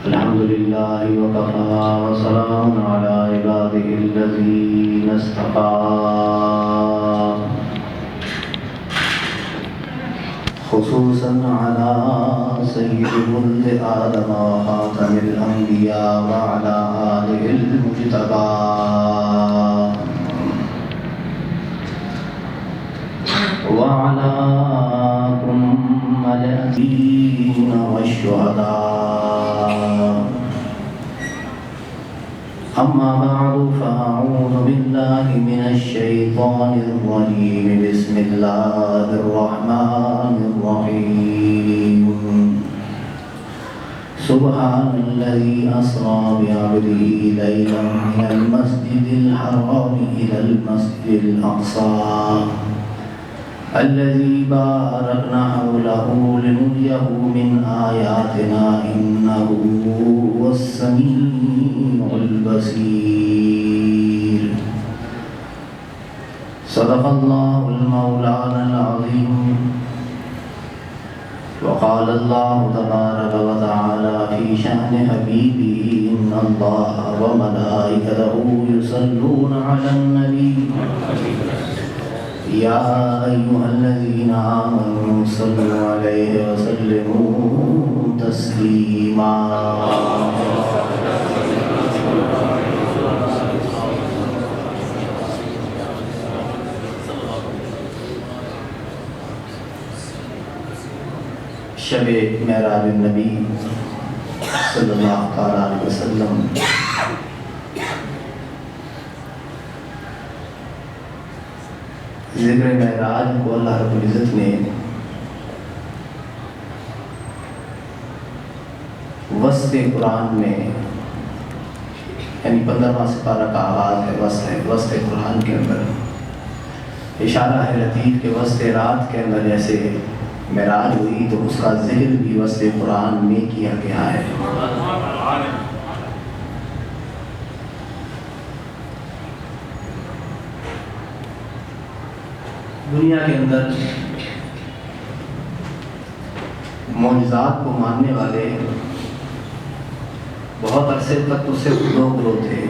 الحمد لله وكفى وسلام على عباده الذين اصطفى خصوصا على سيد ولد آدم وخاتم الأنبياء وعلى آله المجتبى وعلى كمل الدين والشهداء. أما بعد فأعوذ بالله من الشيطان الرجيم. بسم الله الرحمن الرحيم. سبحان الذي أسرى بعبده ليلا من المسجد الحرام إلى المسجد الأقصى الذي باركنا حوله لنريه من آياتنا إنه هو السميع البصير. صدق الله المولانا العظيم. وقال الله تبارك وتعالى في شأن حبيبه إن الله وملائكته يصلون على النبي يا أيها الذين آمنوا صلوا عليه وسلموا تسليما. شب معراج النبی صلی اللہ علیہ وسلم ذکر معراج کو اللہ رب العزت نے وسط قرآن میں یعنی 15واں سپارہ کا آغاز ہے، وسط قرآن کے اندر اشارہ ہے لطیف کہ وسط رات کے اندر جیسے معراج ہوئی تو اس کا ذکر بھی وسط قرآن میں کیا گیا ہے۔ دنیا کے اندر معجزات کو ماننے والے بہت عرصے تک اس سے دو گروہ تھے۔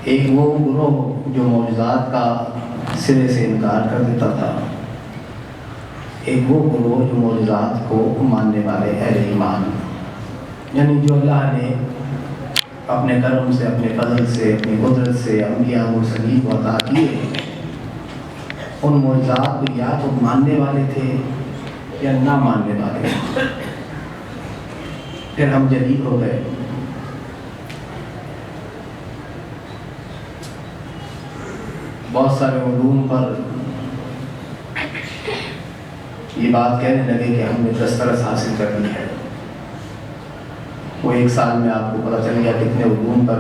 ایک وہ گروہ جو معجزات کا سرے سے انکار کر دیتا تھا، ایک وہ گروہ جو معجزات کو ماننے والے اہل ایمان، یعنی جو اللہ نے اپنے کرم سے، اپنے فضل سے، اپنی قدرت سے انبیاء مرسلین کو عطا کیے، ان معجزات کو یا تو ماننے والے تھے یا نہ ماننے والے تھے۔ پھر ہم جدید ہو گئے، بہت سارے علوم پر یہ بات کہنے لگے کہ ہم نے دسترس حاصل کر لی ہے۔ وہ ایک سال میں آپ کو پتہ چل گیا کتنے علوم پر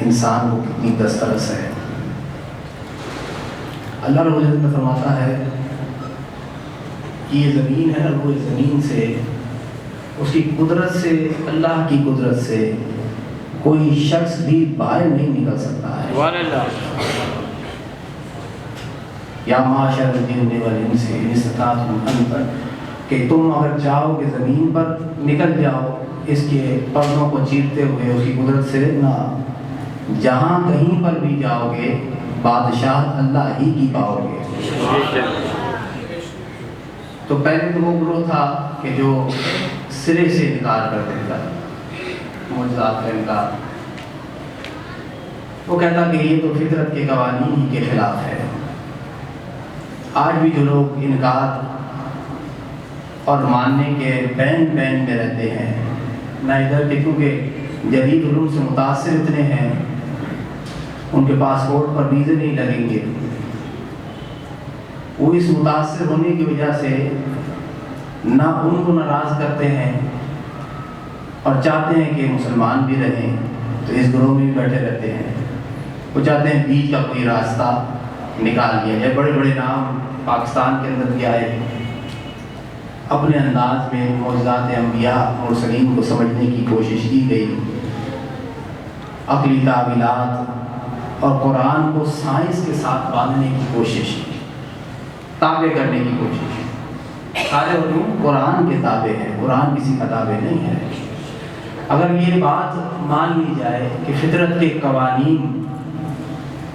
انسان کو کتنی دسترس ہے۔ اللہ رب العزت فرماتا ہے کہ یہ زمین ہے نا، وہ زمین سے، اس کی قدرت سے، اللہ کی قدرت سے کوئی شخص بھی باہر نہیں نکل سکتا ہے۔ یا معاشر الجن والانس ان استطعتم ان، کہ تم اگر چاہو کہ زمین پر نکل جاؤ اس کے پردوں کو چیرتے ہوئے اس کی قدرت سے، نہ، جہاں کہیں پر بھی جاؤ گے بادشاہ اللہ ہی کی پاؤ گے۔ تو پہلے تو وہ گروہ تھا کہ جو سرے سے انکار کر دیتا، معجزات کا انکار، وہ کہتا کہ یہ تو فطرت کے قوانین ہی کے خلاف ہے۔ آج بھی جو لوگ انکار اور ماننے کے بین میں رہتے ہیں، نہ ادھر کے، کیونکہ جدید علوم سے متاثر اتنے ہیں، ان کے پاسپورٹ پر ویزے نہیں لگیں گے، وہ اس متاثر ہونے کی وجہ سے نہ ان کو ناراض کرتے ہیں اور چاہتے ہیں کہ مسلمان بھی رہیں، تو اس گروہ میں بھی بیٹھے رہتے ہیں۔ وہ چاہتے ہیں بیچ کا کوئی راستہ نکال دیا جائے۔ بڑے بڑے نام پاکستان کے اندر بھی آئے، اپنے انداز میں معجزات انبیاء مرسلین کو سمجھنے کی کوشش کی گئی، عقلی تعویلات اور قرآن کو سائنس کے ساتھ باندھنے کی کوشش، تابع کرنے کی کوشش۔ سارے علوم قرآن کے تابع ہیں، قرآن کسی کا تابع نہیں ہے۔ اگر یہ بات مان لی جائے کہ فطرت کے قوانین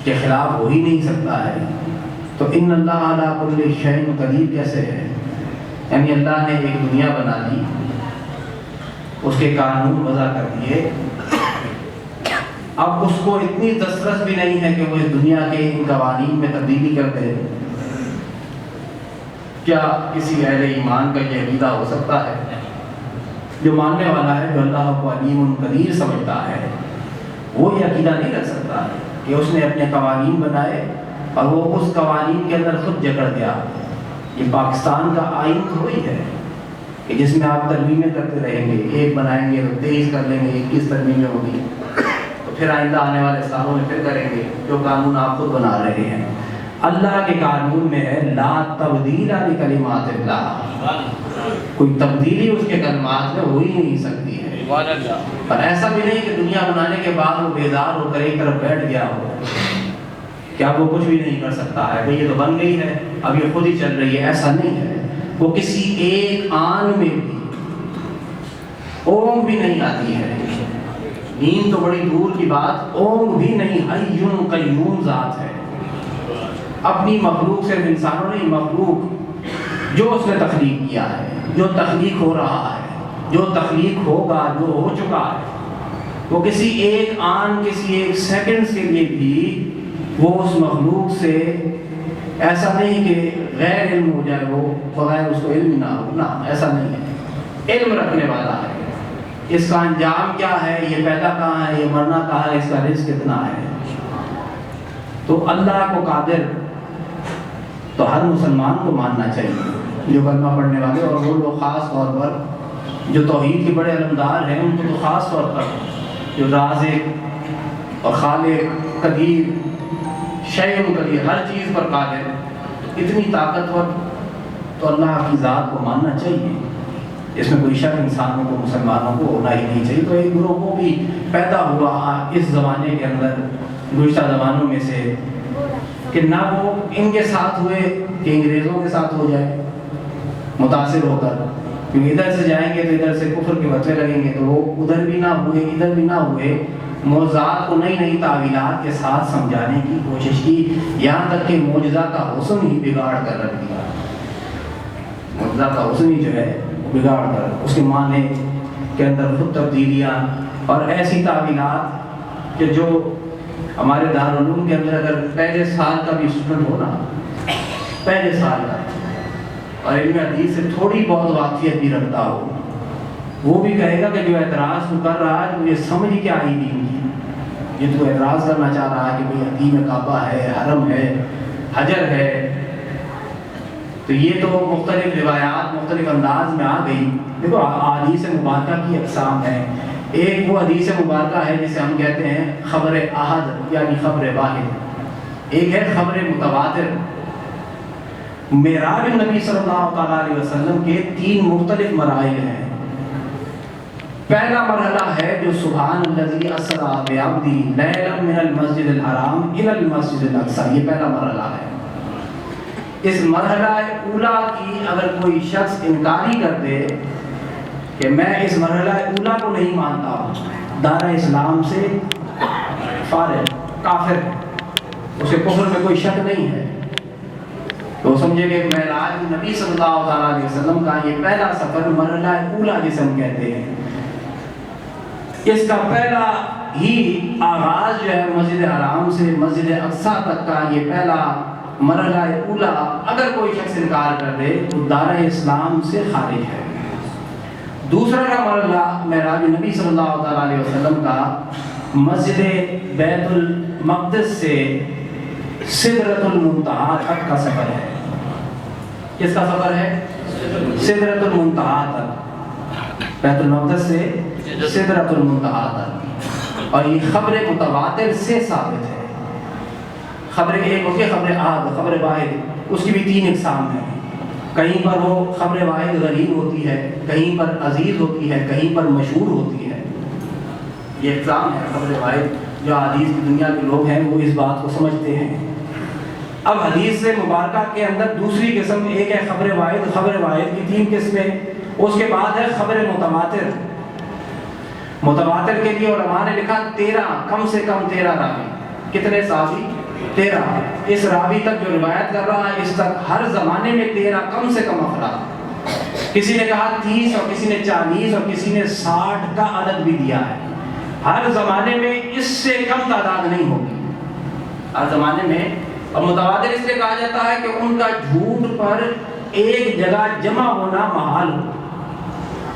کے خلاف ہو ہی نہیں سکتا ہے تو ان اللہ علی کل شیء قدیر کیسے ہے؟ یعنی اللہ نے ایک دنیا بنا لی، اس کے قانون وضع کر دیے، اب اس کو اتنی دسترس بھی نہیں ہے کہ وہ اس دنیا کے ان قوانین میں تبدیلی کر دے۔ کیا کسی اہل ایمان کا یہ عقیدہ ہو سکتا ہے؟ جو ماننے والا ہے، جو اللہ کو علیم قدیر سمجھتا ہے، وہ یہ عقیدہ نہیں رکھ سکتا کہ اس نے اپنے قوانین بنائے اور وہ اس قوانین کے اندر خود جکڑ گیا۔ یہ پاکستان کا آئین تھوڑی ہے کہ جس میں آپ ترمیمیں کرتے رہیں گے، ایک بنائیں گے تو 23 کر لیں گے، 21 ترمیمیں ہوگی، تو پھر آئندہ آنے والے سالوں میں پھر کریں گے جو قانون آپ خود بنا رہے ہیں۔ اللہ کے قانون میں ہے لا تبدیل لکلمات اللہ، کوئی تبدیلی اس کے کلمات میں ہو ہی نہیں سکتی ہے۔ پر ایسا بھی نہیں کہ دنیا بنانے کے بعد وہ بیدار ہو کر ایک طرف بیٹھ گیا ہو کہ اب وہ کچھ بھی نہیں کر سکتا ہے، بھئی یہ تو بن گئی ہے اب یہ خود ہی چل رہی ہے، ایسا نہیں ہے۔ وہ کسی ایک آن میں بھی اونگ بھی نہیں آتی ہے، نیند تو بڑی دور کی بات، اونگ بھی نہیں، حی قیوم ذات ہے۔ اپنی مخلوق صرف انسانوں نہیں، مخلوق جو اس نے تخلیق کیا ہے، جو تخلیق ہو رہا ہے، جو تخلیق ہوگا، جو ہو چکا ہے، وہ کسی ایک آن، کسی ایک سیکنڈ کے لیے بھی وہ اس مخلوق سے ایسا نہیں کہ غیر علم ہو جائے، وہ بغیر اس کو علم نہ ہو، نہ، ایسا نہیں ہے، علم رکھنے والا ہے۔ اس کا انجام کیا ہے، یہ پیدا کہاں ہے، یہ مرنا کہاں ہے، اس کا رزق کتنا ہے۔ تو اللہ کو قادر تو ہر مسلمان کو ماننا چاہیے، جو کلمہ پڑھنے والے، اور وہ لوگ خاص طور پر جو توحید کے بڑے علمدار ہیں، ان کو تو خاص طور پر جو رازق اور خالق، قدیر، شیء قدیر، ہر چیز پر قادر، اتنی طاقتور، تو اللہ کی ذات کو ماننا چاہیے۔ اس میں کوئی شک انسانوں کو، مسلمانوں کو ہونا ہی نہیں چاہیے۔ تو ایک گروہ کو بھی پیدا ہوا اس زمانے کے اندر، گزشتہ زمانوں میں سے، کہ نہ وہ ان کے ساتھ ہوئے کہ انگریزوں کے ساتھ ہو جائے متاثر ہو کر، کیونکہ ادھر سے جائیں گے تو ادھر سے کفر کے فتوے لگیں گے، تو وہ ادھر بھی نہ ہوئے، ادھر بھی نہ ہوئے، معجزات کو نئی نئی تعویلات کے ساتھ سمجھانے کی کوشش کی، یہاں تک کہ معجزہ کا حسن ہی بگاڑ کر رکھ دیا۔ معجزہ کا حسن ہی جو ہے بگاڑ کر، اس کے معنی کے اندر خود تبدیلیاں اور ایسی تعویلات کہ جو ہمارے دارالعلوم کے اندر اگر پہلے سال کا بھی اسٹوڈنٹ ہو نا، پہلے سال کا، اور علم حدیث سے تھوڑی بہت واقفیت بھی رکھتا ہو، وہ بھی کہے گا کہ جو اعتراض تو کر رہا ہے مجھے سمجھ کیا آئی دین کی، یہ تو اعتراض کرنا چاہ رہا ہے کہ بھئی حتیم کعبہ ہے، حرم ہے، حجر ہے، تو یہ تو مختلف روایات مختلف انداز میں آ گئی۔ دیکھو احادیث مبارکہ کی اقسام ہیں، ایک وہ حدیث مبارکہ ہے جسے ہم کہتے ہیں خبر احد یعنی خبر واحد، ایک ہے خبر متواتر۔ معراج النبی صلی اللہ علیہ وسلم کے 3 مختلف مراحل ہیں۔ پہلا مرحلہ ہے جو سبحان الذی اسری بعبدہ لیلا من المسجد الحرام الی المسجد الاقصی، یہ پہلا مرحلہ ہے۔ اس مرحلہ اولا کی اگر کوئی شخص انکاری کر دے کہ میں اس مرحلہ اولا کو نہیں مانتا ہوں، دار اسلام سے فارغ، کافر ہے، اسے کفر میں کوئی شک نہیں ہے، تو سمجھے کہ معراج نبی صلی اللہ علیہ وسلم کا یہ پہلا سفر مرحلہ اولا جسے ہم کہتے ہیں، اس کا پہلا ہی آغاز جو ہے مسجد حرام سے مسجد اقصی تک کا یہ پہلا مرحلہ اولا، اگر کوئی شخص انکار کر دے تو دار اسلام سے خارج ہے۔ دوسرا کا مرحلہ معراج نبی صلی اللہ علیہ وسلم کا مسجد بیت المقدس سے سدرۃ المنتہا تک کا سفر ہے۔ کس کا سفر ہے؟ سدرۃ المنتہا تک، بیت المقدس سے سدرۃ المنتہا تک، اور یہ خبر متواتر سے ثابت ہے۔ خبر ایک ہوتی ہے خبر احد، خبر واحد، اس کی بھی 3 اقسام ہیں، کہیں پر وہ خبر واحد غریب ہوتی ہے، کہیں پر عزیز ہوتی ہے، کہیں پر مشہور ہوتی ہے، یہ اقسام ہے خبر واحد۔ جو حدیث کی دنیا کے لوگ ہیں وہ اس بات کو سمجھتے ہیں۔ اب حدیث مبارکہ کے اندر دوسری قسم ایک ہے خبر واحد، خبر واحد کی 3 قسمیں، اس کے بعد ہے خبر متواتر۔ متواتر کے لیے علماء نے لکھا 13، کم سے کم 13 راوی۔ کتنے صحابی؟ 13۔ اس راوی تک جو روایت کر رہا ہے اس تک ہر زمانے میں 13 کم سے کم افراد۔ کسی نے کہا 30 اور کسی نے 40 اور کسی نے 60 کا عدد بھی دیا ہے۔ ہر زمانے میں اس سے کم تعداد نہیں ہوگی، ہر زمانے میں۔ اور متواتر اس لیے کہا جاتا ہے کہ ان کا جھوٹ پر ایک جگہ جمع ہونا محال ہو۔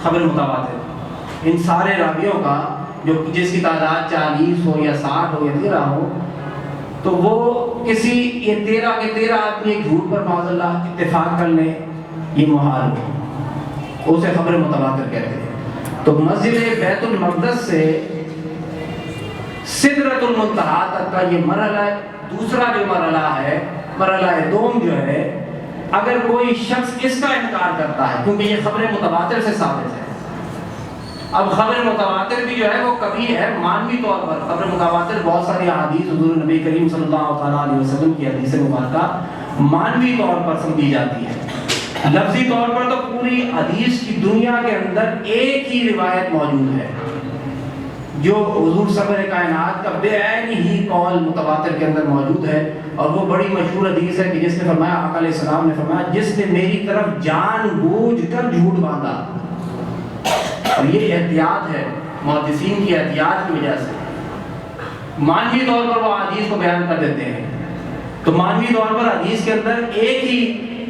خبر متواتر ان سارے راویوں کا جو جس کی تعداد 40 ہو یا 60 ہو یا 13 ہو، تو وہ کسی یہ 13 کے 13 آدمی ایک جھوٹ پر معاذ اللہ اتفاق کر لیں، یہ محال ہو، اسے خبر متواتر کہتے ہیں۔ تو مسجد بیت المقدس سے سدرۃ المنتہا تک کا یہ مرحلہ، دوسرا جو مرحلہ ہے، مرحلہ دوم جو ہے، اگر کوئی شخص اس کا انکار کرتا ہے، کیونکہ یہ خبر متواتر سے ثابت ہے۔ اب خبر متواتر بھی جو ہے وہ کبھی ہے مانوی طور پر۔ خبر متواتر بہت ساری احادیث حضور نبی کریم صلی اللہ تعالیٰ علیہ وسلم کی حدیث مبارکہ مانوی طور پر سمجھی جاتی ہے۔ لفظی طور پر تو پوری حدیث کی دنیا کے اندر ایک ہی روایت موجود ہے جو حضور سرور کائنات کا بے عین ہی قول متواتر کے اندر موجود ہے، اور وہ بڑی مشہور حدیث ہے کہ جس نے فرمایا، آقا علیہ السلام نے فرمایا، جس نے میری طرف جان بوجھ کر جھوٹ باندھا۔ اور یہ احتیاط ہے، محدثین کی احتیاط کی وجہ سے مانوی طور پر وہ حدیث کو بیان کر دیتے ہیں۔ تو مانوی طور پر حدیث کے اندر ایک ہی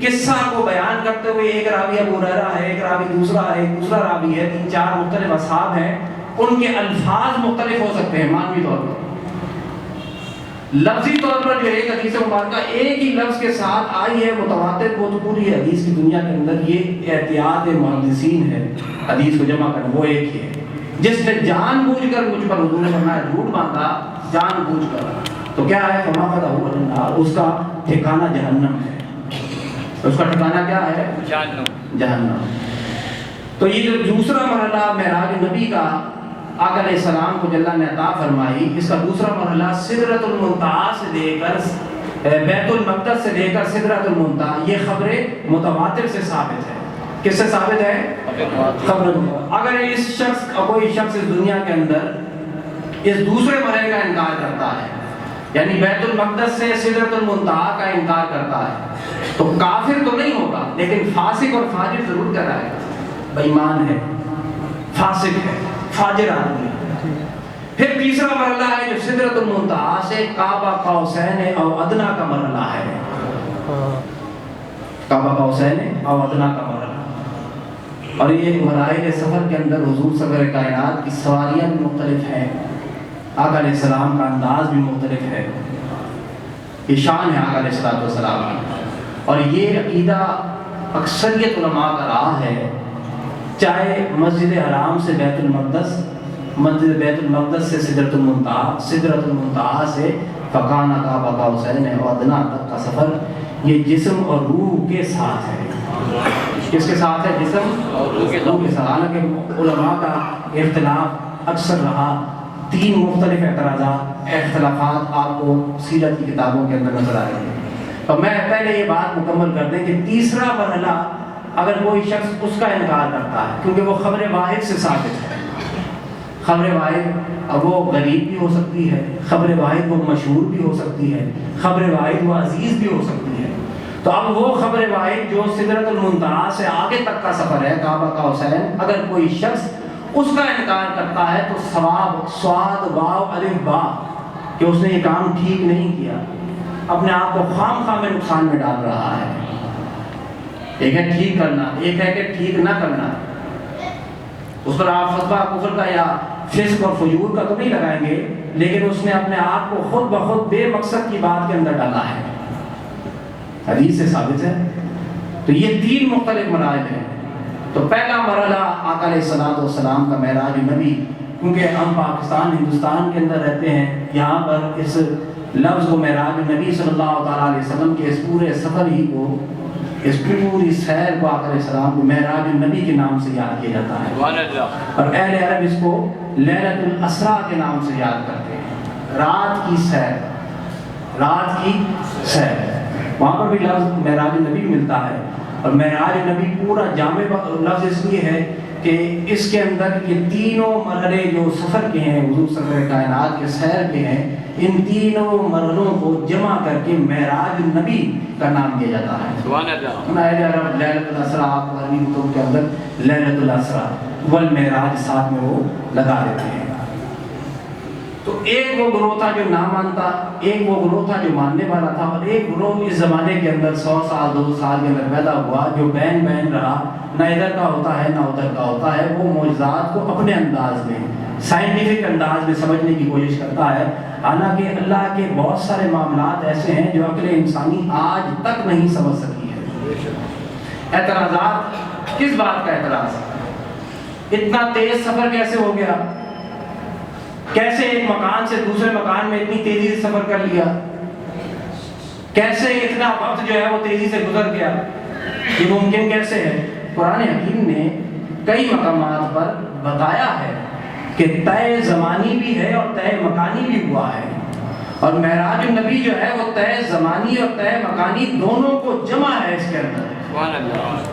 قصہ کو بیان کرتے ہوئے ایک راوی ابو ہریرہ ہے، ایک راوی دوسرا ہے، ایک دوسرا راوی ہے، 3-4 مختلف اصحاب ہیں، ان کے الفاظ مختلف ہو سکتے ہیں مانوی طور پر۔ لفظی طور پر جو ایک حدیث مبارکہ ایک ہی لفظ کے ساتھ آئی ہے متواتر، وہ تو پوری حدیث کی دنیا کے اندر یہ احتیاط محدثین ہے حدیث کو جمع کرنا، وہ ایک ہی ہے۔ جس نے جان بوجھ کر مجھ پر حضور نے فرمایا جھوٹ باندھا، جان بوجھ کر، تو کیا ہے؟ فما قدہ النار، اس کا ٹھکانہ جہنم ہے۔ اس کا ٹھکانہ کیا ہے؟ جہنم۔ تو یہ جو دوسرا مرحلہ معراج نبی کا آقا علیہ السلام کو جل نے عطا فرمائی، اس کا دوسرا مرحلہ سدرۃ المنتہا سے لے کر بیت المقدس سے لے کر سدرۃ المنتہا، یہ خبر متواتر سے ثابت ہے۔ کس سے ثابت ہے؟ خبر متواتر۔ اگر اس شخص کوئی شخص اس دنیا کے اندر اس دوسرے مرحلے کا انکار کرتا ہے، یعنی بیت المقدس سے سدرۃ المنتہا کا انکار کرتا ہے، تو کافر تو نہیں ہوگا، لیکن فاسق اور فاجر ضرور کرائے گا۔ بے ایمان ہے، فاسق ہے، فاجر آدمی ہے۔ پھر تیسرا مرحلہ ہے جو سدرۃ المنتہا سے کعبہ قوسین او ادنا کا مرحلہ ہے، کعبہ قوسین او ادنا کا مرحلہ۔ اور یہ مراحل سفر کے اندر حضور سرور کائنات کی سواریاں بھی مختلف ہیں، آقا علیہ السلام کا انداز بھی مختلف ہے، یہ شان ہے آقا علیہ السلام کی۔ اور یہ عقیدہ اکثریت علماء کا رہا ہے، چاہے مسجد حرام سے بیت المقدس، مسجد بیت المقدس سے سدرۃ المنتہا، سدرۃ المنتہا سے فکانہ کعبہ قوسین او ادنا تک کا سفر، یہ جسم اور روح کے ساتھ ہے۔ کس کے ساتھ ہے؟ جسم اور روح کے ساتھ۔ حالانکہ علماء کا اختلاف اکثر رہا، 3 مختلف اختلافات آپ کو سیرت کی کتابوں کے اندر نظر آئے ہیں۔ اور میں پہلے یہ بات مکمل کر دیں کہ تیسرا مرحلہ اگر کوئی شخص اس کا انکار کرتا ہے، کیونکہ وہ خبر واحد سے ثابت ہے، خبر واحد اب وہ غریب بھی ہو سکتی ہے، خبر واحد وہ مشہور بھی ہو سکتی ہے، خبر واحد وہ عزیز بھی ہو سکتی ہے، تو اب وہ خبر واحد جو سدرۃ المنتہا سے آگے تک کا سفر ہے، کعبہ قوسین، اگر کوئی شخص اس کا انکار کرتا ہے تو ثواب صاد واو الف با کہ اس نے یہ کام ٹھیک نہیں کیا، اپنے آپ کو خام خواہ میں نقصان میں ڈال رہا ہے۔ ایک ہے ٹھیک کرنا، ایک ہے کہ ٹھیک نہ کرنا۔ اس پر آپ فتویٰ کفر کا یا فسق اور فجور کا تو نہیں لگائیں گے، لیکن اس نے اپنے آپ کو خود بخود بے مقصد کی بات کے اندر ڈالا ہے، حدیث سے ثابت ہے۔ تو یہ 3 مختلف مراحل ہیں۔ تو پہلا مرحلہ آقا علیہ السلام کا معراج نبی، کیونکہ ہم پاکستان ہندوستان کے اندر رہتے ہیں، یہاں پر اس لفظ کو معراج نبی صلی اللہ تعالیٰ علیہ وسلم کے اس پورے سفر ہی کو، اس پوری سیر کو آقا علیہ السلام کو معراج النبی کے نام سے یاد کیا جاتا ہے، اور اہل عرب اس کو لیلۃ الاسریٰ کے نام سے یاد کرتے ہیں، رات کی سیر، رات کی سیر۔ وہاں پر بھی لفظ معراج النبی ملتا ہے، اور معراج النبی پورا جامع لفظ اس لیے ہے کہ اس کے اندر یہ تینوں مرحلے جو سفر کے ہیں، حضور سفر کائنات کے سیر کے ہیں، ان تینوں مرحلوں کو جمع کر کے معراج النبی کا نام دیا جاتا ہے۔ سبحان اللہ۔ اہل عرب لیلۃ الاسریٰ، آپ عربی کتب کے اندر لیلۃ الاسریٰ والمعراج ساتھ میں وہ لگا دیتے ہیں۔ تو ایک وہ گروہ تھا جو نہ مانتا، ایک وہ گروہ تھا جو ماننے والا تھا، اور ایک گروہ اس زمانے کے اندر 100 سال 200 سال کے اندر پیدا ہوا جو بین بین رہا، نہ ادھر کا ہوتا ہے نہ ادھر کا ہوتا ہے۔ وہ معجزات کو اپنے انداز میں، سائنٹیفک انداز میں سمجھنے کی کوشش کرتا ہے، حالانکہ اللہ کے بہت سارے معاملات ایسے ہیں جو عقل انسانی آج تک نہیں سمجھ سکی ہے۔ اعتراضات، کس بات کا اعتراض؟ اتنا تیز سفر کیسے ہو گیا؟ کیسے ایک مکان سے دوسرے مکان میں اتنی تیزی سے سفر کر لیا؟ کیسے اتنا وقت جو ہے وہ تیزی سے گزر گیا؟ یہ ممکن کیسے ہے؟ قرآن حکیم نے کئی مقامات پر بتایا ہے کہ طے زمانی بھی ہے اور طے مکانی بھی ہوا ہے، اور معراج النبی جو ہے وہ طے زمانی اور طے مکانی دونوں کو جمع ہے اس کے اندر۔ سبحان اللہ۔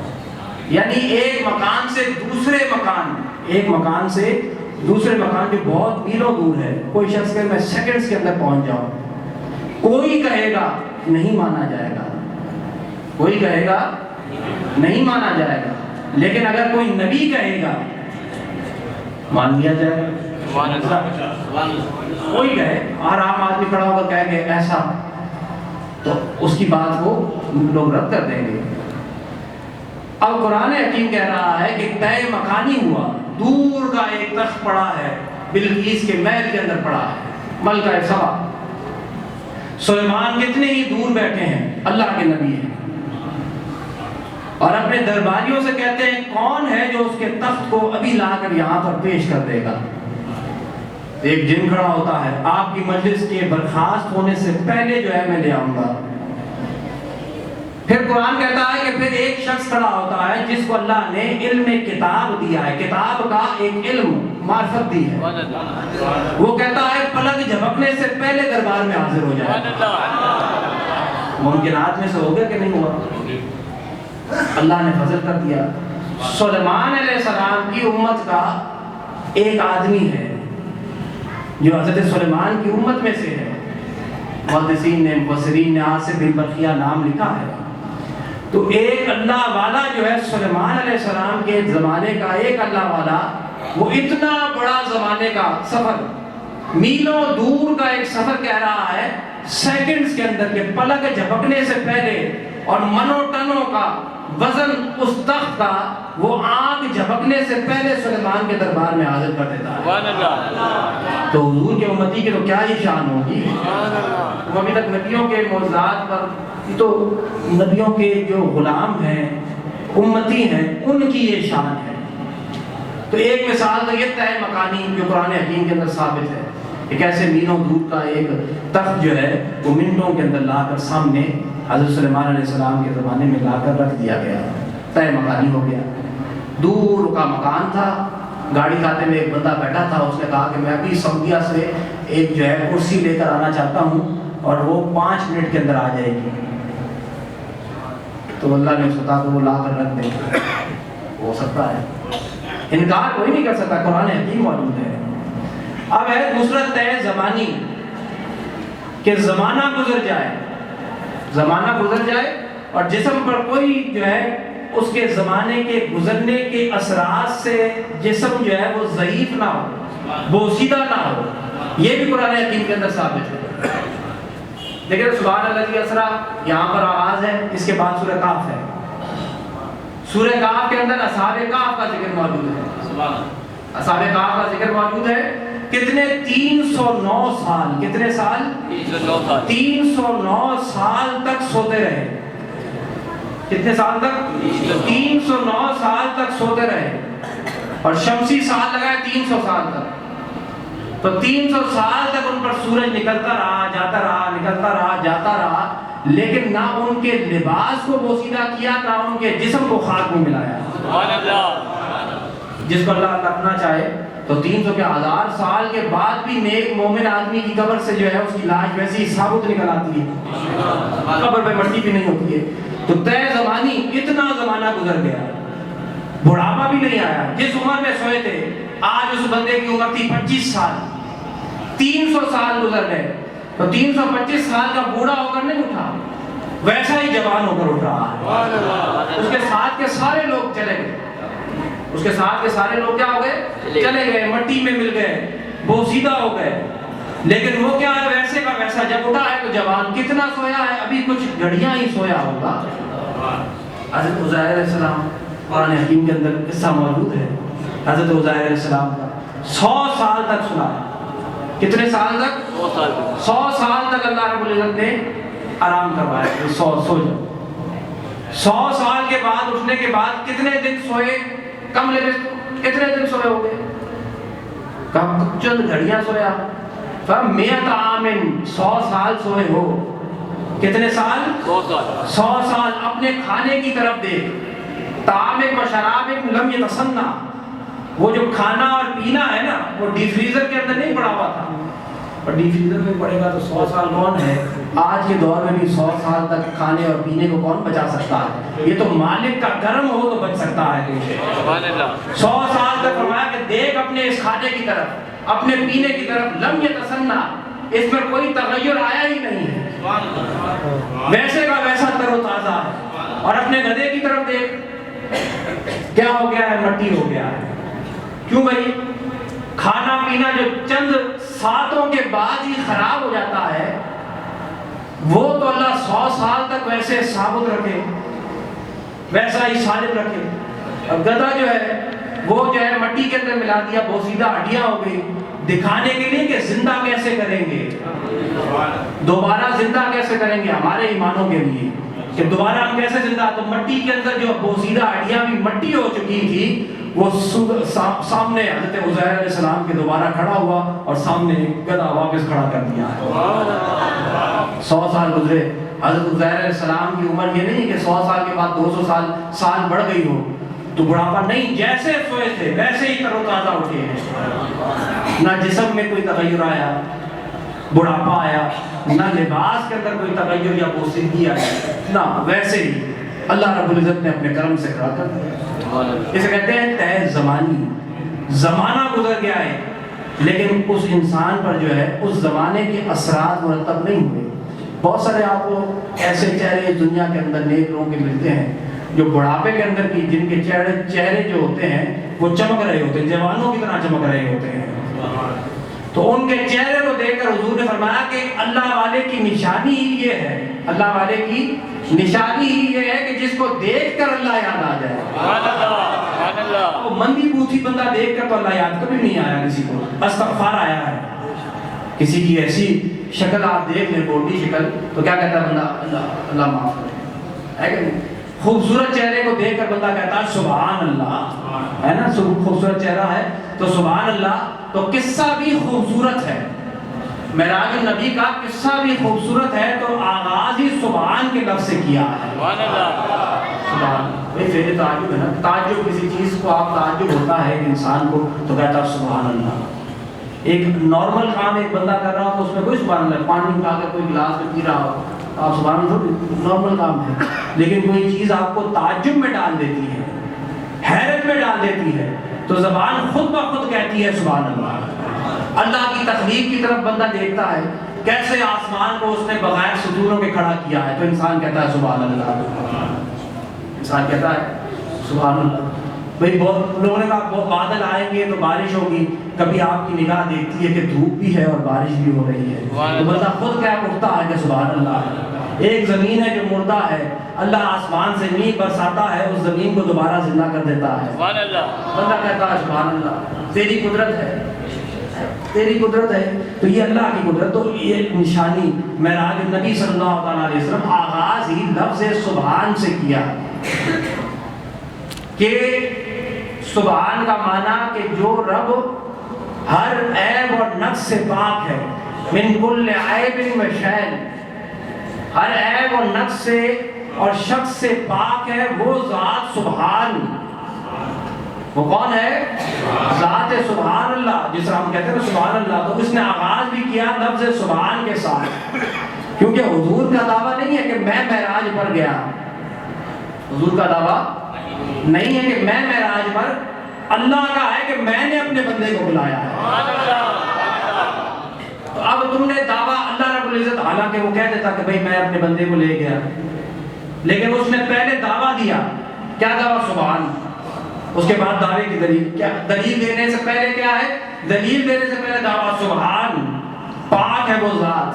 یعنی ایک مکان سے دوسرے مکان، ایک مکان سے دوسرے مکان جو بہت میلوں دور ہے، کوئی شخص کہ میں سیکنڈز کے اندر پہنچ جاؤں، کوئی کہے گا نہیں مانا جائے گا، کوئی کہے گا نہیں مانا جائے گا، لیکن اگر کوئی نبی کہے گا مان لیا جائے گا۔ کوئی کہے، اور عام آدمی کھڑا ہو کر کہے کہ ایسا، تو اس کی بات کو لوگ رد کر دیں گے۔ اب قرآن حکیم کہہ رہا ہے کہ طے مکانی ہوا، دور کا ایک تخت پڑا ہے، بلقیس کے محل کے اندر پڑا ہے، ملکہ سبا۔ سلیمان کتنے ہی دور بیٹھے ہیں، اللہ کے نبی ہیں، اور اپنے درباریوں سے کہتے ہیں کون ہے جو اس کے تخت کو ابھی لا کر یہاں پر پیش کر دے گا؟ ایک جن کھڑا ہوتا ہے، آپ کی مجلس کے برخاست ہونے سے پہلے جو ہے میں لے آؤں گا۔ پھر قرآن کہتا ہے کہ پھر ایک شخص کھڑا ہوتا ہے جس کو اللہ نے علم کتاب دیا ہے، کتاب کا ایک علم، معرفت دی ہے، وہ کہتا ہے پلک جھپکنے سے پہلے دربار میں حاضر ہو جائے۔ ممکنات میں سے ہو گیا کہ نہیں ہوا؟ اللہ نے فضل کر دیا۔ سلیمان علیہ السلام کی امت کا ایک آدمی ہے جو حضرت سلیمان کی امت میں سے ہے، محدثین نے، مفسرین نے عاصم بن برقیہ نام لکھا ہے۔ تو ایک اللہ والا جو ہے سلیمان علیہ السلام کے زمانے کا ایک اللہ والا، وہ اتنا بڑا زمانے کا سفر، میلوں دور کا ایک سفر کہہ رہا ہے سیکنڈز کے اندر کے پلک جھپکنے سے پہلے، اور منو ٹنوں کا وزن اس تخت کا وہ آنکھ جھپکنے سے پہلے سلیمان کے دربار میں حاضر کر دیتا ہے۔ سبحان اللہ۔ تو حضور کے امتی کی تو کیا ہی شان ہوگی۔ وہ ابھی تک نبیوں کے معجزات پر، تو نبیوں کے جو غلام ہیں، امتی ہیں، ان کی یہ شان ہے۔ تو ایک مثال تو یہ طے مکانی جو قرآن حکیم کے اندر ثابت ہے، ایک ایسے میلوں دور کا ایک تخت جو ہے وہ منٹوں کے اندر لا کر سامنے حضرت سلیمان علیہ السلام کے زمانے میں لا کر رکھ دیا گیا، طے مکانی ہو گیا۔ دور کا مکان تھا، گاڑی کھاتے میں ایک بندہ بیٹھا تھا، اس نے کہا کہ میں ابھی سعودیہ سے ایک جو ہے کرسی لے کر آنا چاہتا ہوں اور وہ 5 منٹ کے اندر آ جائے گی۔ تو اللہ نے اس کو کہا کہ وہ لا کر رکھ دیں، ہو سکتا ہے، انکار کوئی نہیں کر سکتا، قرآن حکیم موجود ہے۔ اب ہے دوسرا طے زمانی، کہ زمانہ گزر جائے، زمانہ گزر جائے اور جسم پر کوئی جو ہے اس کے زمانے کے گزرنے کے اثرات سے جسم جو ہے وہ ضعیف نہ ہو، بوسیدہ نہ ہو، یہ بھی قرآن حکیم کے اندر ثابت ہے۔ لیکن سبحان اللہ کی اسرا یہاں پر آغاز ہے، اس کے بعد سورہ کہف ہے۔ سورہ کہف کے اندر اصحاب کہف کا ذکر موجود ہے، اصحاب کہف کا ذکر موجود ہے۔ کتنے 309 سال، کتنے سال؟ 309 سال تک سوتے رہے۔ کتنے سال تک؟ 309 سال تک سوتے رہے، اور شمسی سال لگائے 300 سال تک۔ تو 300 سال تک ان پر سورج نکلتا رہا، جاتا رہا، نکلتا رہا، جاتا رہا، لیکن نہ ان کے لباس کو بوسیدہ کیا، نہ ان کے جسم کو خاک میں ملایا۔ جس کو اللہ رکھنا چاہے تو 300 کے 1000 سال کے بعد بھی نیک مومن آدمی کی قبر سے جو ہے اس کی لاش ویسی ثابت نکل آتی ہے، قبر پہ مٹی بھی نہیں ہوتی ہے. تو طے زمانی اتنا زمانہ گزر گیا، بڑھاپا بھی نہیں آیا. جس عمر میں سوئے تھے آج اس بندے کی عمر تھی 25 سال. 300 سال گزر گئے تو 325 سال کا بوڑھا ہو کر نہیں اٹھا، ویسا ہی جوان ہو کر اٹھ رہا ہے. اس کے ساتھ کے سارے لوگ چلے گئے، اس کے ساتھ کے سارے لوگ کیا ہو گئے؟ چلے گئے، مٹی میں مل گئے، بوسیدہ ہو گئے. لیکن وہ کیا ہے؟ ویسے کا ویسا. جب اٹھا ہے تو جوان. کتنا سویا ہے؟ ابھی کچھ گھڑیاں ہی سویا ہوگا. حضرت عزیر علیہ السلام، قرآن حکیم کے اندر قصہ موجود ہے حضرت عزیر علیہ السلام کا. 100 سال تک سنا ہے. کتنے سال تک؟ 100 سال تک اللہ رب العزت نے آرام کروایا. 100 سو جاؤ. 100 سال کے بعد اٹھنے کے بعد کتنے دن سوئے؟ کم لے کتنے دن سوئے ہو گئے؟ کم چند گھڑیاں سویا. فَمِئَةَ عَامٍ 100 سال سوئے ہو. کتنے سال؟ 100 سال. اپنے کھانے کی طرف دیکھ. طعامک و شرابک لم یتصنع. وہ جو کھانا اور پینا ہے نا وہ ڈی فریزر کے اندر نہیں پڑا ہوا تھا، اور ڈی فریزر میں پڑے گا تو 100 سال کون ہے؟ آج کے دور میں بھی 100 سال تک کھانے اور پینے کو کون بچا سکتا ہے؟ یہ تو مالک کا کرم ہو تو بچ سکتا ہے. 100 سال تک فرمایا کہ دیکھ اپنے اس کھانے کی طرف، اپنے پینے کی طرف. لم یتصنع، اس میں کوئی تغیر آیا ہی نہیں ہے، ویسے کا ویسا تر و تازہ ہے. اور اپنے گدھے کی طرف دیکھ، کیا ہو گیا ہے؟ مٹی ہو گیا ہے. کیوں بھائی؟ کھانا پینا جو چند ساتوں کے بعد ہی خراب ہو جاتا ہے، وہ تو اللہ 100 سال تک ویسے ثابت رکھے، ویسا ہی ثابت رکھے. اور گدھا جو ہے وہ جو ہے مٹی کے اندر ملا دیا، بوسیدہ ہڈیاں ہو گئی، دکھانے کے لیے کہ زندہ کیسے کریں گے، دوبارہ زندہ کیسے کریں گے ہمارے ایمانوں کے لیے کہ دوبارہ ہم کیسے زندہ. تو مٹی کے اندر جو بوسیدہ ہڈیاں بھی مٹی ہو چکی تھی، وہ سامنے حضرت عزیر علیہ السلام کے دوبارہ کھڑا ہوا اور سامنے گدھا واپس کھڑا کر دیا. 100 سال گزرے. حضرت عزیر علیہ السلام کی عمر یہ نہیں کہ 100 سال کے بعد 200 سال بڑھ گئی ہو تو بڑھاپا نہیں، جیسے سوئے تھے ویسے ہی تر و تازہ اٹھے ہیں. نہ جسم میں کوئی تغیر آیا، بڑھاپا آیا، نہ لباس کے اندر کوئی تغیر یا پوسیدگی آیا، نہ ویسے ہی اللہ رب العزت نے اپنے کرم سے کھڑا کر دیا. اسے کہتے ہیں طے زمانی. زمانہ گزر گیا ہے لیکن اس انسان پر جو ہے اس زمانے کے اثرات مرتب نہیں ہوئے. بہت سارے آپ کو ایسے چہرے دنیا کے اندر نیک لوگوں کے ملتے ہیں جو بڑھاپے کے اندر کی جن کے چہرے جو ہوتے ہیں وہ چمک رہے ہوتے ہیں، جوانوں کی طرح چمک رہے ہوتے ہیں. تو ان کے چہرے کو دیکھ کر حضور نے فرمایا کہ اللہ والے کی نشانی ہی یہ ہے، اللہ والے کی نشانی ہی یہ ہے کہ جس کو دیکھ کر اللہ یاد آ جائے. وہ مندی بوتھی بندہ دیکھ کر تو اللہ یاد کبھی نہیں آیا کسی کو، استغفار آیا ہے. کسی کی ایسی شکل آپ دیکھ لیں، بوڑھی شکل، تو کیا کہتا ہے بندہ؟ اللہ اللہ معاف کرے، ہے کہ نہیں؟ خوبصورت چہرے کو دیکھ کر بندہ کہتا ہے سبحان اللہ، ہے نا؟ خوبصورت چہرہ ہے تو سبحان اللہ. تو قصہ بھی خوبصورت ہے، معراج النبی کا قصہ بھی خوبصورت ہے، تو آغاز ہی سبحان کے لفظ سے کیا ہے. سبحان. پھر تعجب ہے نا، تعجب کسی چیز کو آپ تعجب ہوتا ہے انسان کو تو کہتا ہے سبحان اللہ. ایک نارمل کام ایک بندہ کر رہا ہو تو اس میں کوئی سبحان اللہ، پانی اٹھا کر کوئی گلاس میں پی رہا ہو آپ سبحان اللہ، نارمل کام ہے. لیکن کوئی چیز آپ کو تعجب میں ڈال دیتی ہے، حیرت میں ڈال دیتی ہے، تو زبان خود بخود کہتی ہے سبحان اللہ. اللہ کی تخلیق کی طرف بندہ دیکھتا ہے، کیسے آسمان کو اس نے بغیر ستونوں کے کھڑا کیا ہے، تو انسان کہتا ہے سبحان اللہ. انسان کہتا ہے سبحان اللہ. بھئی بہت لوگوں نے کہا بادل آئیں گے تو بارش ہوگی، کبھی آپ کی نگاہ دیکھتی ہے کہ دھوپ بھی ہے اور بارش بھی ہو رہی ہے، تو بندہ خود کیا اٹھتا ہے کہ سبحان اللہ. ایک زمین ہے جو مردہ ہے، اللہ آسمان سے نہیں برساتا ہے، اس زمین کو دوبارہ زندہ کر دیتا ہے. بندہ کہتا ہے سبحان اللہ، تیری قدرت ہے، تیری قدرت ہے. تو یہ اللہ کی قدرت. تو یہ نشانی معراج النبی صلی اللہ علیہ وسلم آغاز ہی لفظ سبحان سے کیا کہ سبحان کا معنی کہ جو رب ہر عیب اور نقص سے پاک ہے، من کل عیب و شین، ہر عیب اور نقص سے اور شخص سے پاک ہے، وہ ذات سبحان. وہ کون ہے؟ ذات سبحان اللہ، جس طرح ہم کہتے ہیں سبحان اللہ، تو اس نے آغاز بھی کیا لفظ سبحان کے ساتھ، کیونکہ حضور کا دعویٰ نہیں ہے کہ میں معراج پر گیا، حضور کا دعویٰ نہیں ہے کہ میں معراج پر، اللہ کا ہے کہ میں نے اپنے بندے کو بلایا ہے۔ تو اب تم نے دعویٰ اللہ رب العزت، حالانکہ وہ کہہ دیتا کہ بھئی میں اپنے بندے کو لے گیا، لیکن اس نے پہلے دعویٰ دیا، کیا دعویٰ؟ سبحان۔ اس کے بعد دعوے کی دلیل کیا؟ دلیل دینے سے پہلے کیا ہے؟ دلیل دینے سے پہلے دعویٰ سبحان، پاک ہے وہ ذات،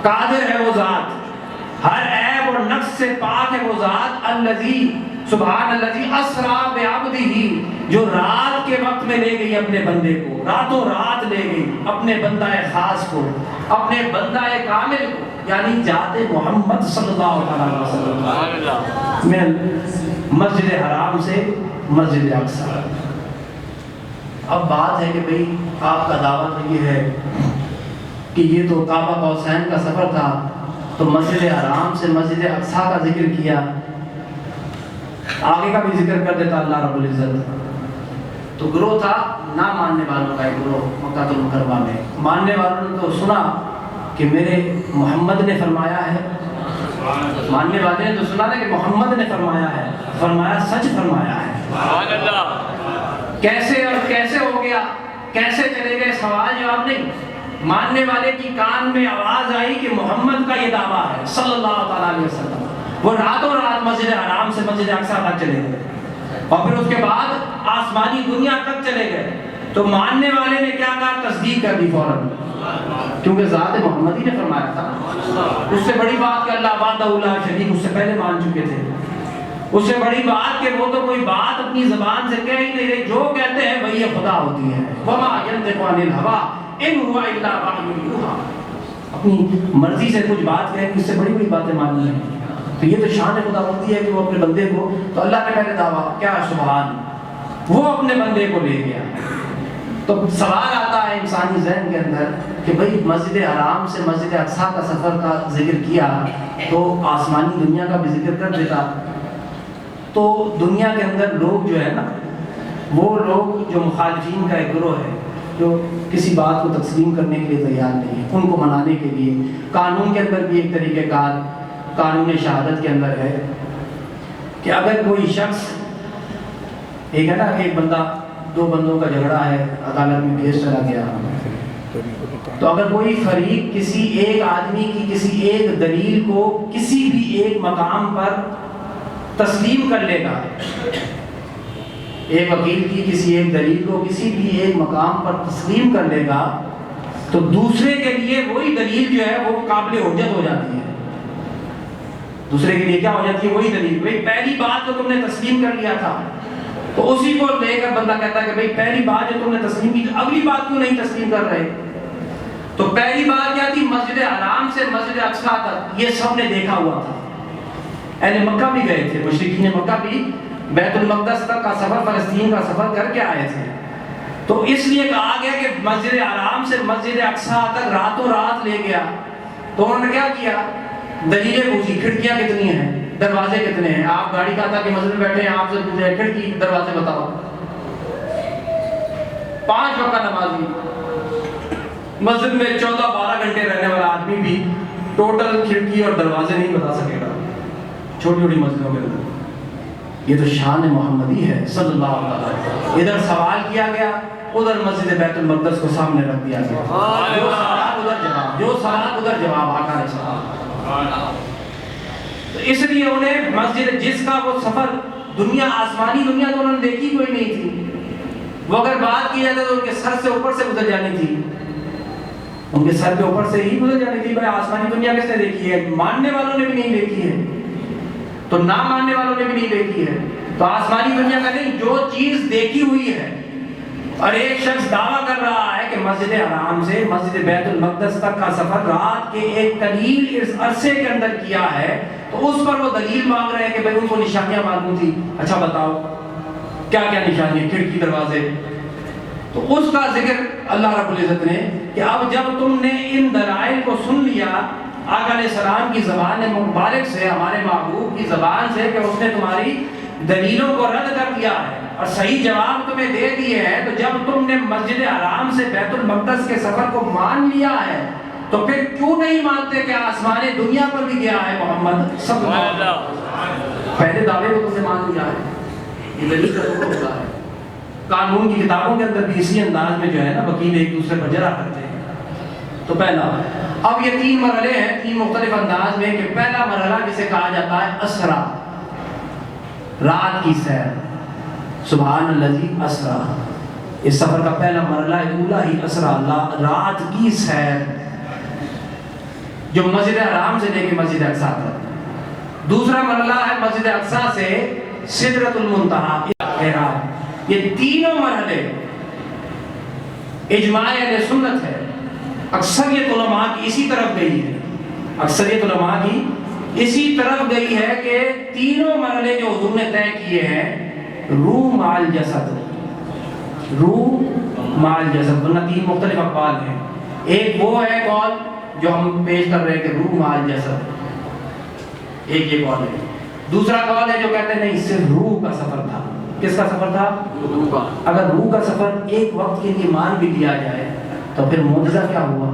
قادر ہے وہ ذات، ہر عیب اور نقص سے پاک ہے وہ ذات، الذی سبحان الذی اسرا بعبدہ، جو رات کے وقت میں لے گئی اپنے بندے کو، راتوں رات لے گئی اپنے بندہ خاص کو، اپنے بندہ کامل کو، یعنی ذات محمد صلی اللہ علیہ وسلم، میں مسجد حرام سے مسجد اقصی۔ اب بات ہے کہ بھئی آپ کا دعویٰ تو یہ ہے کہ یہ تو کعبہ قوسین کا سفر تھا، تو مسجد حرام سے مسجد اقصی کا ذکر کیا، آگے کا بھی ذکر کر دیتا اللہ رب العزت۔ تو گروہ تھا نہ ماننے والوں کا ایک گروہ مکہ المکرمہ میں، ماننے والوں نے تو سنا کہ میرے محمد نے فرمایا ہے، ماننے والے نے تو سنا کہ محمد نے فرمایا ہے، فرمایا سچ فرمایا ہے، کیسے اور کیسے ہو گیا، کیسے چلے گئے، سوال جواب نہیں۔ ماننے والے کی کان میں آواز آئی کہ محمد کا یہ دعویٰ ہے صلی اللہ تعالیٰ علیہ وسلم، وہ راتوں رات مسجد حرام سے مسجد اقصی تک چلے گئے، اور پھر اس کے بعد آسمانی دنیا تک چلے گئے۔ تو ماننے والے نے کیا کہا؟ تصدیق کر دی فوراً، کیونکہ ذات محمد ہی نے فرمایا تھا۔ اس سے بڑی بات کہ اللہ وحدہ لا شریک، اس سے پہلے مان چکے تھے۔ اس سے بڑی بات کہ وہ تو کوئی بات اپنی زبان سے کہہ ہی نہیں رہے، جو کہتے ہیں وہی خدا ہوتی ہے، وما ينطق عن الهوى ان هو الا وحی یوحی، اپنی مرضی سے کچھ بات کہیں، اس سے بڑی بڑی باتیں ماننی ہیں۔ تو یہ تو شان خدا ہوتی ہے کہ وہ اپنے بندے کو، تو اللہ نے پہلے دعویٰ کیا؟ سبحان، وہ اپنے بندے کو لے گیا۔ تو سوال آتا ہے انسانی ذہن کے اندر کہ بھئی مسجد حرام سے مسجد اقصی کا سفر کا ذکر کیا تو آسمانی دنیا کا بھی ذکر کر دیتا، تو دنیا کے اندر لوگ جو ہے نا، وہ لوگ جو مخالفین کا ایک گروہ ہے، جو کسی بات کو تسلیم کرنے کے لیے تیار نہیں ہے، ان کو منانے کے لیے قانون کے اندر بھی ایک طریقہ کار قانون شہادت کے اندر ہے کہ اگر کوئی شخص، ایک ہے نا کہ ایک بندہ، دو بندوں کا جھگڑا ہے، عدالت میں کیس چلا گیا، تو اگر کوئی فریق کسی ایک آدمی کی کسی ایک دلیل کو کسی بھی ایک مقام پر تسلیم کر لے گا، ایک وکیل کی کسی ایک دلیل کو کسی بھی ایک مقام پر تسلیم کر لے گا، تو دوسرے کے لیے وہی دلیل جو ہے وہ قابل حجت ہو جاتی ہے۔ دوسرے کے لیے کیا ہو جاتی ہے؟ وہی دلیل، بھئی پہلی بات جو تم نے تسلیم کر لیا تھا، تو اسی کو لے کر بندہ کہتا ہے کہ بھئی پہلی بات جو تم نے تسلیم کی، اگلی بات کیوں نہیں تسلیم کر رہے؟ تو پہلی بات کیا تھی؟ مسجد حرام سے مسجد اقصی تک یہ سب نے دیکھا ہوا تھا، اہل مکہ بھی گئے تھے، مشرکین مکہ بھی بیت المقدس تک کا سفر، فلسطین کا سفر کر کے آئے تھے۔ تو اس لیے کہا گیا کہ مسجد حرام سے مسجد اقصی تک راتوں رات لے گیا۔ تو انہوں نے کیا کیا؟ دلیلیں پوچھی، کھڑکیاں کتنی ہیں، دروازے کتنے ہیں، آپ گاڑی کا تھا کہ مسجد میں بیٹھے ہیں، آپ سے پوچھے کھڑکی دروازے بتاؤ۔ 5 وقت نمازی، مسجد میں 14-12 گھنٹے رہنے والا آدمی بھی ٹوٹل کھڑکی اور دروازے نہیں بتا سکے گا چھوٹی چھوٹی مسجدوں کے اندر۔ یہ تو شان محمدی ہے صلی اللہ علیہ وسلم۔ ادھر سوال کیا گیا، ادھر مسجد بیت المقدس کو سامنے رکھ دیا گیا، جو سوال ادھر جواب، جو سوال ادھر جواب، آقا نے کہا۔ تو اس لیے انہیں مسجد جس کا وہ سفر دنیا، آسمانی دنیا تو انہوں نے دیکھی کوئی نہیں تھی، وہ اگر بات کی جاتی تو ان کے سر سے اوپر سے گزر جانی تھی، ان کے سر کے اوپر سے ہی گزر جانی تھی۔ بھائی آسمانی دنیا کس نے دیکھی ہے؟ ماننے والوں نے بھی نہیں دیکھی ہے، تو نہ ماننے والوں نے بھی نہیں دیکھی ہے۔ تو آسمانی دنیا کا نہیں، جو چیز دیکھی ہوئی ہے، اور ایک شخص دعویٰ کر رہا ہے کہ مسجد حرام سے مسجد بیت المقدس تک کا سفر رات کے ایک قلیل عرصے کے اندر کیا ہے، تو اس پر وہ دلیل مانگ رہے ہیں کہ بھائی ان کو نشانیاں معلوم تھی، اچھا بتاؤ کیا کیا نشانیاں، کھڑکی دروازے۔ تو اس کا ذکر اللہ رب العزت نے کہ اب جب تم نے ان دلائل کو سن لیا آقا علیہ السلام کی زبان مبارک سے، ہمارے محبوب کی زبان سے، کہ اس نے تمہاری دلیلوں کو رد کر دیا ہے، اور صحیح جواب تمہیں دے دیے ہیں، تو جب تم نے مسجد حرام سے بیت المقدس کے سفر کو مان لیا ہے تو پھر کیوں نہیں مانتے کہ آسمان دنیا پر بھی گیا ہے محمد صلی اللہ علیہ وسلم؟ پہلے دعوے کو تم نے مان لیا ہے، یہ دلیل کا ذکر ہوتا ہے۔ قانون کی کتابوں کے اندر بھی اسی انداز میں جو ہے نا وکیل ایک دوسرے پر جرا کرتے ہیں۔ تو پہلا، اب یہ 3 مرحلے ہیں 3 مختلف انداز میں، کہ پہلا مرحلہ جسے کہا جاتا ہے اسرا، رات کی سیر، سبحان الذی اسرا، اس سفر کا پہلا مرحلہ اولا ہی اسرا، رات کی سیر، جو مسجد حرام سے لے کے مسجد اقصی تک۔ دوسرا مرحلہ ہے مسجد اقصی سے سدرۃ المنتہی احرام۔ یہ تینوں مرحلے اجماع اہل سنت ہے، اکثریت علماء کی اسی طرف گئی ہے، اکثریت علماء کی اسی طرف گئی ہے کہ تینوں مرحلے جو حضور نے طے کیے ہیں، روح مال جسد، روح مال جسد، ورنہ 3 مختلف اقوال ہیں۔ ایک وہ ہے قول جو ہم پیش کر رہے ہیں کہ روح مال جسد، ایک یہ قول ہے۔ دوسرا قول ہے جو کہتے ہیں نہیں، صرف روح کا سفر تھا۔ کس کا سفر تھا؟ روح کا۔ اگر روح کا سفر ایک وقت کے لیے مان بھی لیا جائے تو پھر معجزہ کیا ہوا؟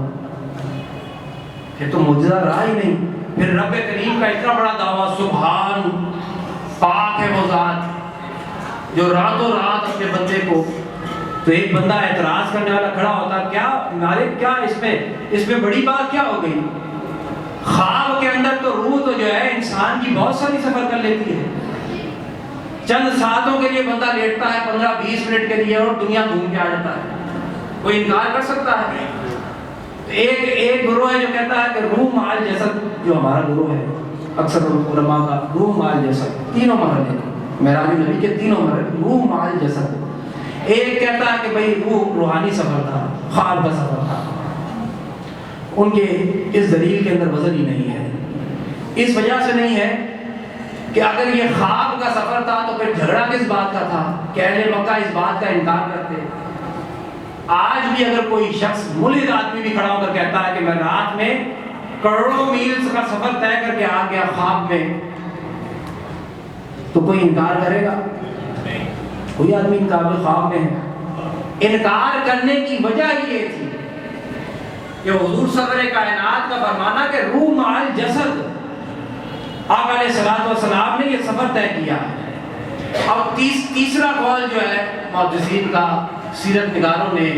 پھر تو معجزہ رہا ہی نہیں۔ پھر رب کریم کا اتنا بڑا دعویٰ، سبحان، پاک ہے وہ ذات جو راتوں رات اپنے بندے کو، تو ایک بندہ اعتراض کرنے والا کھڑا ہوتا، کیا مالک، کیا اس میں بڑی بات کیا ہو گئی؟ خواب کے اندر تو روح تو جو ہے انسان کی بہت ساری سفر کر لیتی ہے، چند ساعتوں کے لیے بندہ لیٹتا ہے، 15-20 منٹ کے لیے، اور دنیا گھوم کے آ جاتا ہے۔ کوئی انکار کر سکتا ہے؟ ایک گروہ ہے جو کہتا ہے کہ روح مال جسد، جو ہمارا گروہ ہے اکثر علماء کا، روح مال جسد، تینوں مرحلے، معراج نبی کے تینوں مرحلے، روح مال جسد۔ ایک کہتا ہے کہ بھئی روح روحانی سفر تھا، خواب کا سفر تھا۔ ان کے اس دلیل کے اندر وزن ہی نہیں ہے، اس وجہ سے نہیں ہے کہ اگر یہ خواب کا سفر تھا تو پھر جھگڑا کس بات کا تھا کہ اہل مکہ اس بات کا انکار کرتے۔ آج بھی اگر کوئی شخص، ملحد آدمی بھی کھڑا ہو کر کہتا ہے کہ میں رات میں کروڑوں میل کا سفر طے کر کے آ گیا خواب میں، تو کوئی انکار کرے گا؟ کوئی آدمی انکار خواب میں ہے۔ انکار کرنے کی وجہ یہ تھی کہ حضور سرور کائنات کا فرمانا کہ روح مال جسد، آقا علیہ الصلوۃ والسلام نے یہ سفر طے کیا۔ اور تیسرا قول جو ہے محدثین کا، سیرت نگاروں نے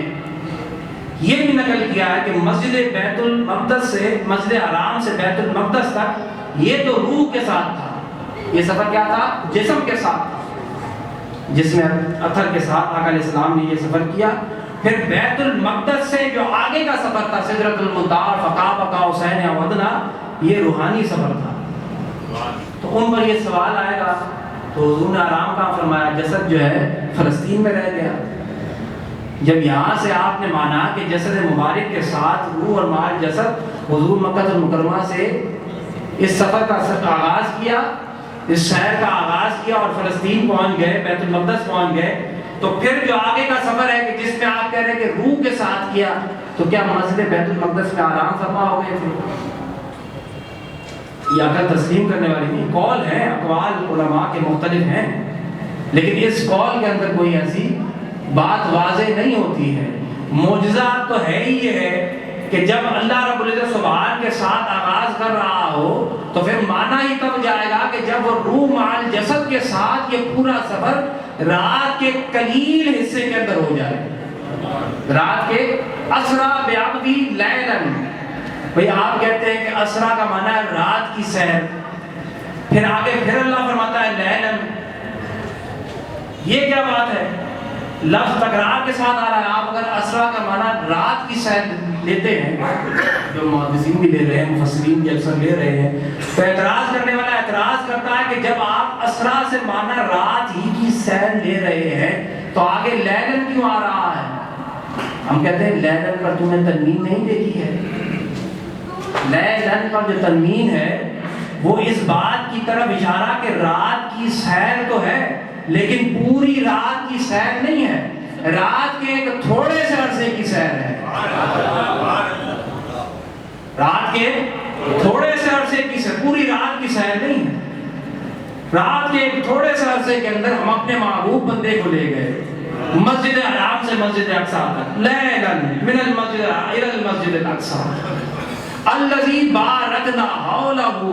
یہ بھی نقل کیا ہے کہ مسجد بیت المقدس سے، مسجد حرام سے بیت المقدس تک یہ تو روح کے ساتھ تھا، یہ سفر کیا تھا؟ جسم کے ساتھ تھا، جس میں اثر کے ساتھ آقا علیہ السلام نے یہ سفر کیا۔ پھر بیت المقدس سے جو آگے کا سفر تھا، سدرۃ المنتہی، فقا بقا حسین ودنا، یہ روحانی سفر تھا۔ تو ان پر یہ سوال آئے گا تو حضور نے آرام کا فرمایا، جسد جو ہے فلسطین میں رہ گیا۔ جب یہاں سے آپ نے مانا کہ جسد مبارک کے ساتھ روح اور مال جسد، حضور مکہ المکرمہ سے اس سفر کا آغاز کیا، اس شہر کا آغاز کیا اور فلسطین پہنچ گئے، بیت المقدس پہنچ گئے، تو پھر جو آگے کا سفر ہے کہ جس میں آپ کہہ رہے ہیں کہ روح کے ساتھ کیا، تو کیا مسجد بیت المقدس میں آرام فرما ہو گئے تھے؟ یہ عقل تسلیم کرنے والی نہیں، قول ہیں، اقوال علماء کے مختلف ہیں، لیکن اس قول کے اندر کوئی ایسی بات واضح نہیں ہوتی ہے۔ معجزہ تو ہے ہی یہ ہے کہ جب اللہ رب العزت سبحان کے ساتھ آغاز کر رہا ہو تو پھر مانا ہی تب جائے گا کہ جب وہ روح مال جسد کے ساتھ یہ پورا سفر رات کے قلیل حصے کے اندر ہو جائے، رات کے اسرا بعبدی لیلاً۔ بھئی آپ کہتے ہیں کہ اسرا کا معنی ہے رات کی سیر، پھر آگے پھر اللہ فرماتا ہے لیلاً، یہ کیا بات ہے؟ لفظ تکرار کے ساتھ آ رہا ہے۔ آپ اگر اسرا کا معنی رات کی سیر لیتے ہیں، جو محدثین بھی لے رہے ہیں، مفسرین بھی اکثر لے رہے ہیں، تو اعتراض کرنے والا اعتراض کرتا ہے کہ جب آپ اسرا سے معنی رات ہی کی سیر لے رہے ہیں تو آگے لیلاً کیوں آ رہا ہے؟ ہم کہتے ہیں لیلاً پر تم نے تنوین نہیں دیکھی ہے۔ لیلاً پر جو تنوین ہے وہ اس بات کی طرف اشارہ کہ رات کی سیر تو ہے لیکن پوری رات کی سیر نہیں ہے، رات کے ایک تھوڑے سے عرصے کی سیر ہے، رات کے تھوڑے سے عرصے کی سیر، پوری رات کی سیر نہیں ہے۔ رات کے ایک تھوڑے سے عرصے کے اندر ہم اپنے محبوب بندے کو لے گئے مسجد حرام سے مسجد اقصی تک، لیلا من المسجد الى المسجد الاقصی الذی بارکنا حولہ،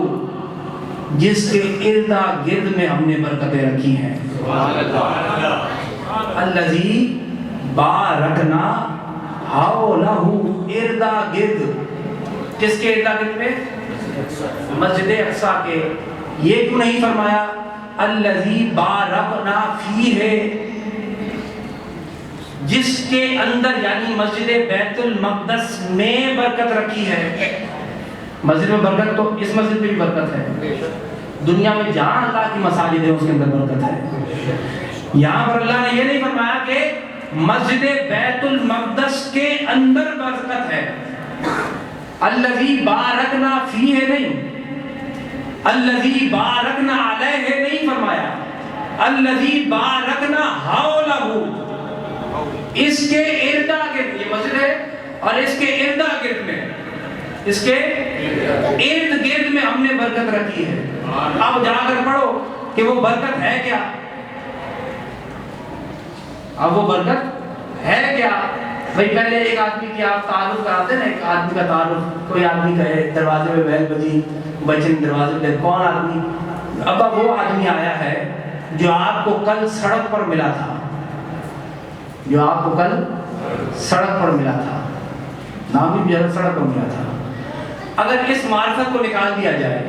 جس کے ارد گرد میں ہم نے برکتیں رکھی ہیں. الذی بارکنا حولہ، ارد گرد، کس کے ارد گرد میں؟ مسجد اقصی کے. یہ کیوں نہیں فرمایا الذی بارکنا فیہ، جس کے اندر یعنی مسجد بیت المقدس میں برکت رکھی ہے؟ مسجد میں برکت تو اس مسجد میں بھی برکت ہے، دنیا میں جہاں اللہ کی مساجد ہے اس کے اندر برکت ہے. یہاں پر اللہ نے یہ نہیں فرمایا کہ مسجد بیت المقدس کے اندر برکت ہے. الذی بارکنا فیہ نہیں، الذی بارکنا علیہ نہیں فرمایا، الذی بارکنا حولہ، اس کے ارد گرد. یہ مسجد ہے اور اس کے ارد گرد میں، اس کے ارد گرد میں ہم نے برکت رکھی ہے. اب جا کر پڑھو کہ وہ برکت ہے کیا. اب وہ برکت ہے کیا؟ بھئی پہلے ایک آدمی کی آپ تعارف کراتے ہیں نا، ایک آدمی کا تعارف، کوئی آدمی کہے دروازے میں بیل بجی، بچے نے دروازے پہ کون آدمی؟ ابا وہ آدمی آیا ہے جو آپ کو کل سڑک پر ملا تھا، جو آپ کو کل سڑک پر ملا تھا، نام بھی سڑک پر ملا تھا. اگر اس معرفت کو نکال دیا جائے،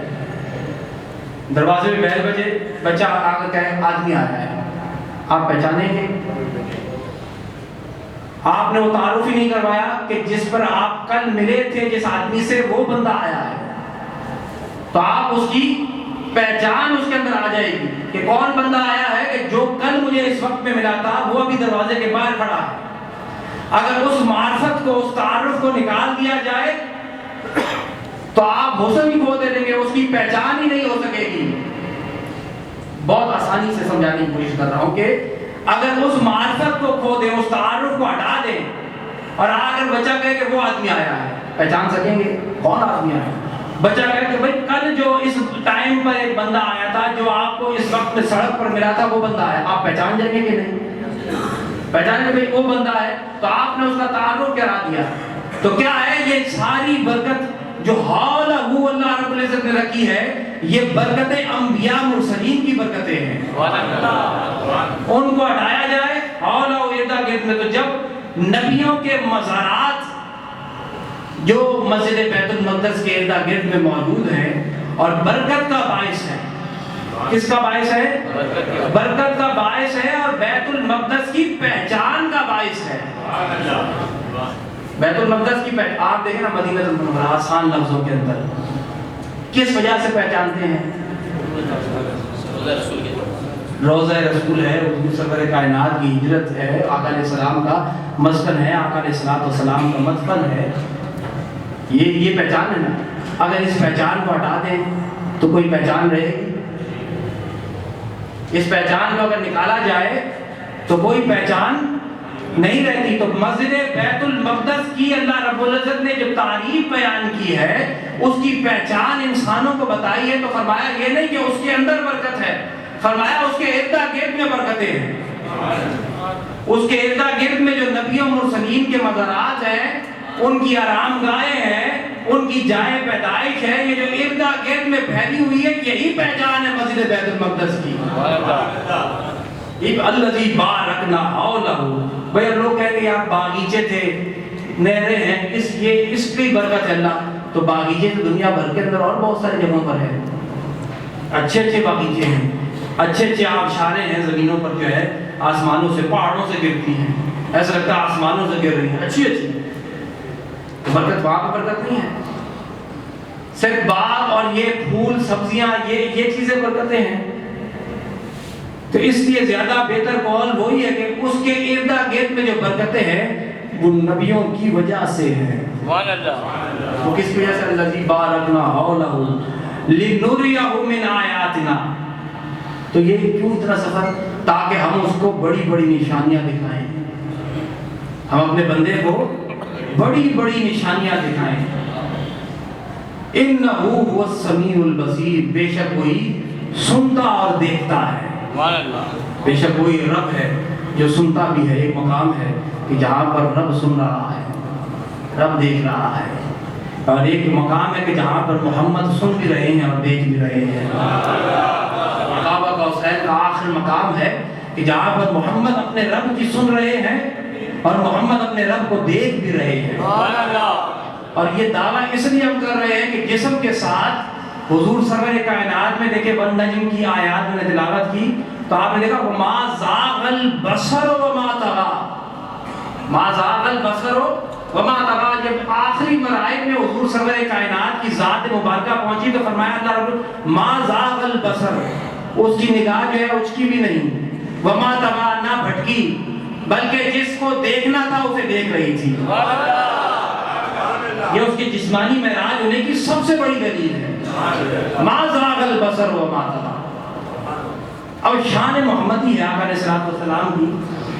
دروازے میں بیل بجے، بچہ آ کر کہے آدمی آیا ہے، آپ پہچانیں گے؟ آپ نے وہ تعارف ہی نہیں کروایا کہ جس پر آپ کل ملے تھے، جس آدمی سے، وہ بندہ آیا ہے. تو آپ اس کی پہچان اس کے اندر آ جائے گی کہ کون بندہ آیا ہے کہ جو کل مجھے اس وقت میں ملا تھا وہ ابھی دروازے کے باہر کھڑا ہے. اگر اس معرفت کو، اس تعارف کو نکال دیا جائے تو آپ حسن ہی کھو دے دیں گے، اس کی پہچان ہی نہیں ہو سکے گی. بہت آسانی سے سمجھانے کی کوشش کر رہا ہوں کہ اگر اس معرفت کو کھو دیں، اس تعارف کو ہٹا دیں اور اگر بچہ کہے کہ وہ آدمی آیا ہے، پہچان سکیں گے کون آدمی آیا ہے؟ بچہ کہے کہ بھئی کل جو اس ٹائم پر ایک بندہ آیا تھا جو آپ کو اس وقت سڑک پر ملا تھا، وہ بندہ آیا، آپ پہچان جائیں گے کہ نہیں؟ پہچان گے بھئی وہ بندہ ہے. تو آپ نے اس کا تعارف کرا دیا. تو کیا ہے یہ ساری برکت جو حولہ اللہ رب العزت نے رکھی ہے، یہ برکتیں انبیاء مرسلین کی برکتیں ہیں. ان کو ہٹایا جائے حولہ ارد گرد میں، تو جب نبیوں کے مزارات جو مسجد بیت المقدس کے ارد گرد میں موجود ہیں اور برکت کا باعث ہے، کس کا باعث ہے؟ برکت کا باعث ہے اور بیت المقدس کی پہچان کا باعث ہے. بیت المقدس کی پہچان آپ دیکھیں نا، مدینہ المنورہ آسان لفظوں کے اندر کس وجہ سے پہچانتے ہیں؟ روضہ رسول ہے، حضور سرور کائنات کی ہجرت ہے، آقا علیہ السلام کا مسکن ہے، آقا علیہ السلام کا مدفن ہے. یہ پہچان ہے نا. اگر اس پہچان کو ہٹا دیں تو کوئی پہچان رہے گی؟ اس پہچان کو اگر نکالا جائے تو کوئی پہچان نہیں رہتی. تو مسجد بیت المقدس کی اللہ رب العزت نے جو تعریف بیان کی ہے، اس کی پہچان انسانوں کو بتائی ہے. تو فرمایا یہ نہیں کہ اس کے اندر برکت ہے، فرمایا اس کے ارد گرد میں برکتیں ہیں. اس کے ارد گرد میں جو نبیوں مرسلین کے مزارات ہیں، ان کی آرام گاہیں ہیں، ان کی جائے پیدائش ہے، یہ جو ارد گرد میں پھیلی ہوئی ہے، یہی پہچان ہے مسجد بیت المقدس کی. الذی بارکنا حولہ. بھئی لوگ کہیں گے آپ باغیچے تھے، نہریں ہیں، اس کی برکت ہے اللہ. تو باغیچے تو دنیا بھر کے اندر اور بہت سارے جگہوں پر ہے، اچھے اچھے باغیچے ہیں، اچھے اچھے آبشاریں ہیں زمینوں پر، جو ہے آسمانوں سے، پہاڑوں سے گرتی ہیں، ایسا لگتا ہے آسمانوں سے گر رہی ہیں، اچھی اچھی. برکت وہاں پر برکت نہیں ہے. صرف باغ اور یہ پھول سبزیاں، یہ چیزیں برکتیں ہیں. تو اس لیے زیادہ بہتر قول وہی ہے کہ اس کے ارد گرد میں جو برکتیں ہیں وہ نبیوں کی وجہ سے ہیں. وہ کس وجہ سے؟ الذی بارکنا حولہ لنریہ من آیاتنا. تو یہ کیوں اتنا سفر؟ تاکہ ہم اس کو بڑی بڑی نشانیاں دکھائیں، ہم اپنے بندے کو بڑی بڑی نشانیاں دکھائیں. انہ هو السمیع البصیر، بے شک وہی سنتا اور دیکھتا ہے. بے شک وہی رب ہے جو سنتا بھی ہے. ایک مقام ہے کہ جہاں پر رب سن رہا ہے, رب دیکھ رہا ہے, اور ایک مقام ہے کہ جہاں پر محمد سن بھی رہے ہیں اور دیکھ بھی رہے ہیں. مقام قوسین کا آخر مقام ہے کہ جہاں پر محمد اپنے رب کی سن رہے ہیں اور محمد اپنے رب کو دیکھ بھی رہے ہیں. اور یہ دعویٰ اس لیے ہم کر رہے ہیں کہ جسم کے ساتھ حضور سرور کائنات میں دیکھیں والنجم کی آیات میں نے تلاوت کی تو آپ نے دیکھا ما زاغ البصر وما طغى, ما زاغ البصر وما طغى. جب آخری مراحل میں حضور سرور کائنات کی ذات مبارکہ پہنچی تو فرمایا اللہ رب ما زاغ البصر, اس کی نگاہ جو ہے اچکی بھی نہیں, وما طغى نہ بھٹکی, بلکہ جس کو دیکھنا تھا اسے دیکھ رہی تھی. یہ اس کے جسمانی معراج ہونے کی سب سے بڑی دلیل ہے. ما زاغ البصر وما طغى. اب شان محمدی ہے آقا علیہ السلام کی,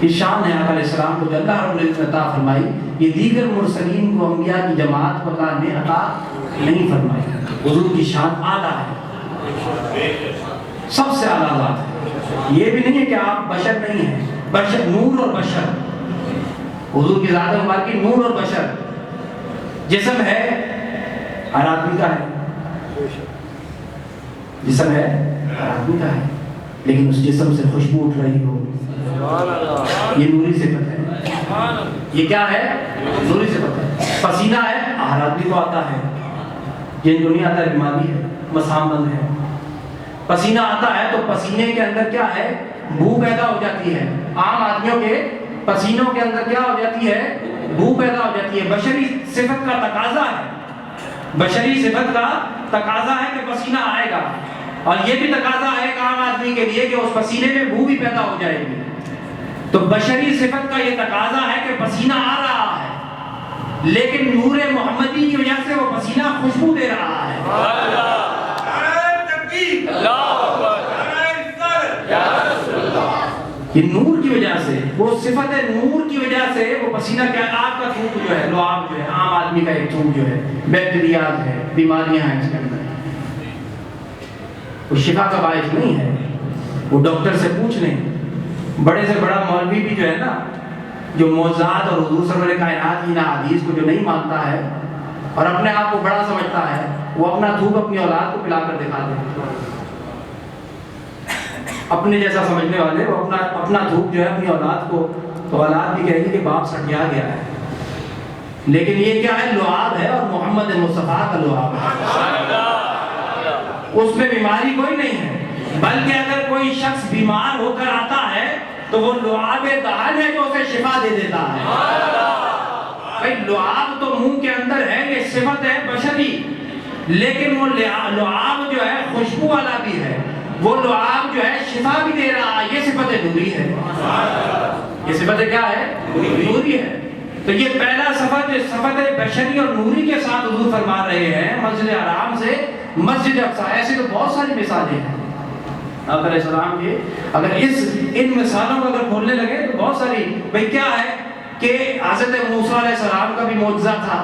یہ شان ہے آقا علیہ السلام کو جو اللہ رب العزت نے عطا فرمائی. یہ دیگر مرسلین کو انبیاء کی جماعت کو اللہ نے عطا نہیں فرمائی. حضور کی شان اعلیٰ ہے, سب سے اعلیٰ ذات ہے. یہ بھی نہیں ہے کہ آپ بشر نہیں ہیں, بشر نور اور بشر. حضور کی ذات مبارکی نور اور بشر. جسم ہے ہر آدمی کا ہے, جسم ہے ہر آدمی کا ہے, لیکن اس جسم سے خوشبو اٹھ رہی ہو, یہ نوری صفت ہے. یہ کیا ہے؟ نوری صفت ہے. پسینہ ہے ہر آدمی کو آتا ہے, جن دنیا آتا ہے بیماری ہے, مسام بند ہے. پسینہ آتا ہے تو پسینے کے اندر کیا ہے؟ بو پیدا ہو جاتی ہے. عام آدمیوں کے پسینوں کے اندر کیا ہو جاتی ہے؟ بو پیدا ہو جاتی ہے. بشری صفت کا تقاضا ہے, بشری صفت کا تقاضا ہے کہ پسینہ آئے گا, اور یہ بھی تقاضا ہے ایک عام آدمی کے لیے کہ اس پسینے میں بو بھی پیدا ہو جائے گی. تو بشری صفت کا یہ تقاضا ہے کہ پسینہ آ رہا ہے, لیکن نور محمدی کی وجہ سے وہ پسینہ خوشبو دے رہا ہے. یہ نور کی وجہ سے, وہ صفت نور کی وجہ سے وہ پسینہ کیا, آپ کا تھوک جو ہے, لعاب جو ہے, عام آدمی کا ایک تھوک جو ہے, بیکٹیریات ہے, بیماریاں ہیں اس کے اندر, وہ شفا کا باعث نہیں ہے. وہ ڈاکٹر سے پوچھ لیں, بڑے سے بڑا مولوی بھی جو ہے نا, جو معجزات اور حضور سرور کائنات کی حدیث کو جو نہیں مانتا ہے اور اپنے آپ کو بڑا سمجھتا ہے, وہ اپنا تھوک اپنی اولاد کو پلا کر دکھا دے. اپنے جیسا سمجھنے والے وہ اپنا تھوک جو ہے اپنی اولاد کو, تو اولاد بھی کہے گی کہ باپ سٹیا گیا ہے, لیکن یہ کیا ہے؟ لعاب ہے, اور محمد مصطفیٰ کا لعاب ہے. اس میں بیماری کوئی نہیں ہے, بلکہ اگر کوئی شخص بیمار ہو کر آتا ہے تو وہ لعاب دہن ہے جو اسے شفا دے دیتا ہے. بھائی لعاب تو منہ کے اندر ہے, یہ صفت ہے بشری, لیکن وہ لعاب جو ہے خوشبو والا بھی ہے, وہ لعاب جو ہے شفا بھی دے رہا ہے. یہ صفت نوری ہے, یہ صفت کیا ہے؟ نوری ہے. تو یہ پہلا صفت بشری اور نوری کے ساتھ حضور فرما رہے ہیں مسجد حرام سے مسجد اقصی. ایسے تو بہت ساری مثالیں ہیں آقا علیہ السلام کے, اگر ان مثالوں کو اگر کھولنے لگے تو بہت ساری. بھئی کیا ہے کہ حضرت موسیٰ علیہ السلام کا بھی معجزہ تھا.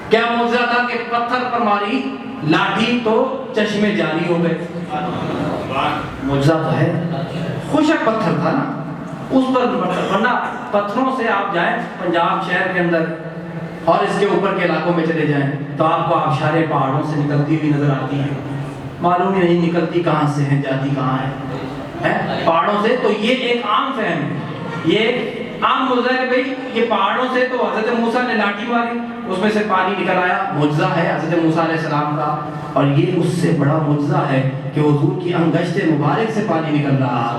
کیا معجزہ تھا؟ کہ پتھر پر ماری لاٹھی تو چشمے جاری ہو گئے. معجزہ تو ہے, خشک پتھر تھا نا اس پر, ورنہ پتھروں سے آپ جائیں پنجاب شہر کے اندر اور اس کے اوپر کے علاقوں میں چلے جائیں تو آپ کو آبشاریں پہاڑوں سے نکلتی ہوئی نظر آتی ہیں, معلوم ہی نہیں نکلتی کہاں سے ہیں, جاتی کہاں ہے پہاڑوں سے. تو یہ ایک عام فہم ہے, یہ عام معجزہ ہے کہ بھئی یہ پہاڑوں سے, تو حضرت موسیٰ نے لاٹھی ماری اس میں سے پانی نکل آیا, معجزہ ہے حضرت موسیٰ علیہ السلام کا. اور یہ اس سے بڑا معجزہ ہے کہ حضور کی انگشت مبارک سے پانی نکل رہا ہے.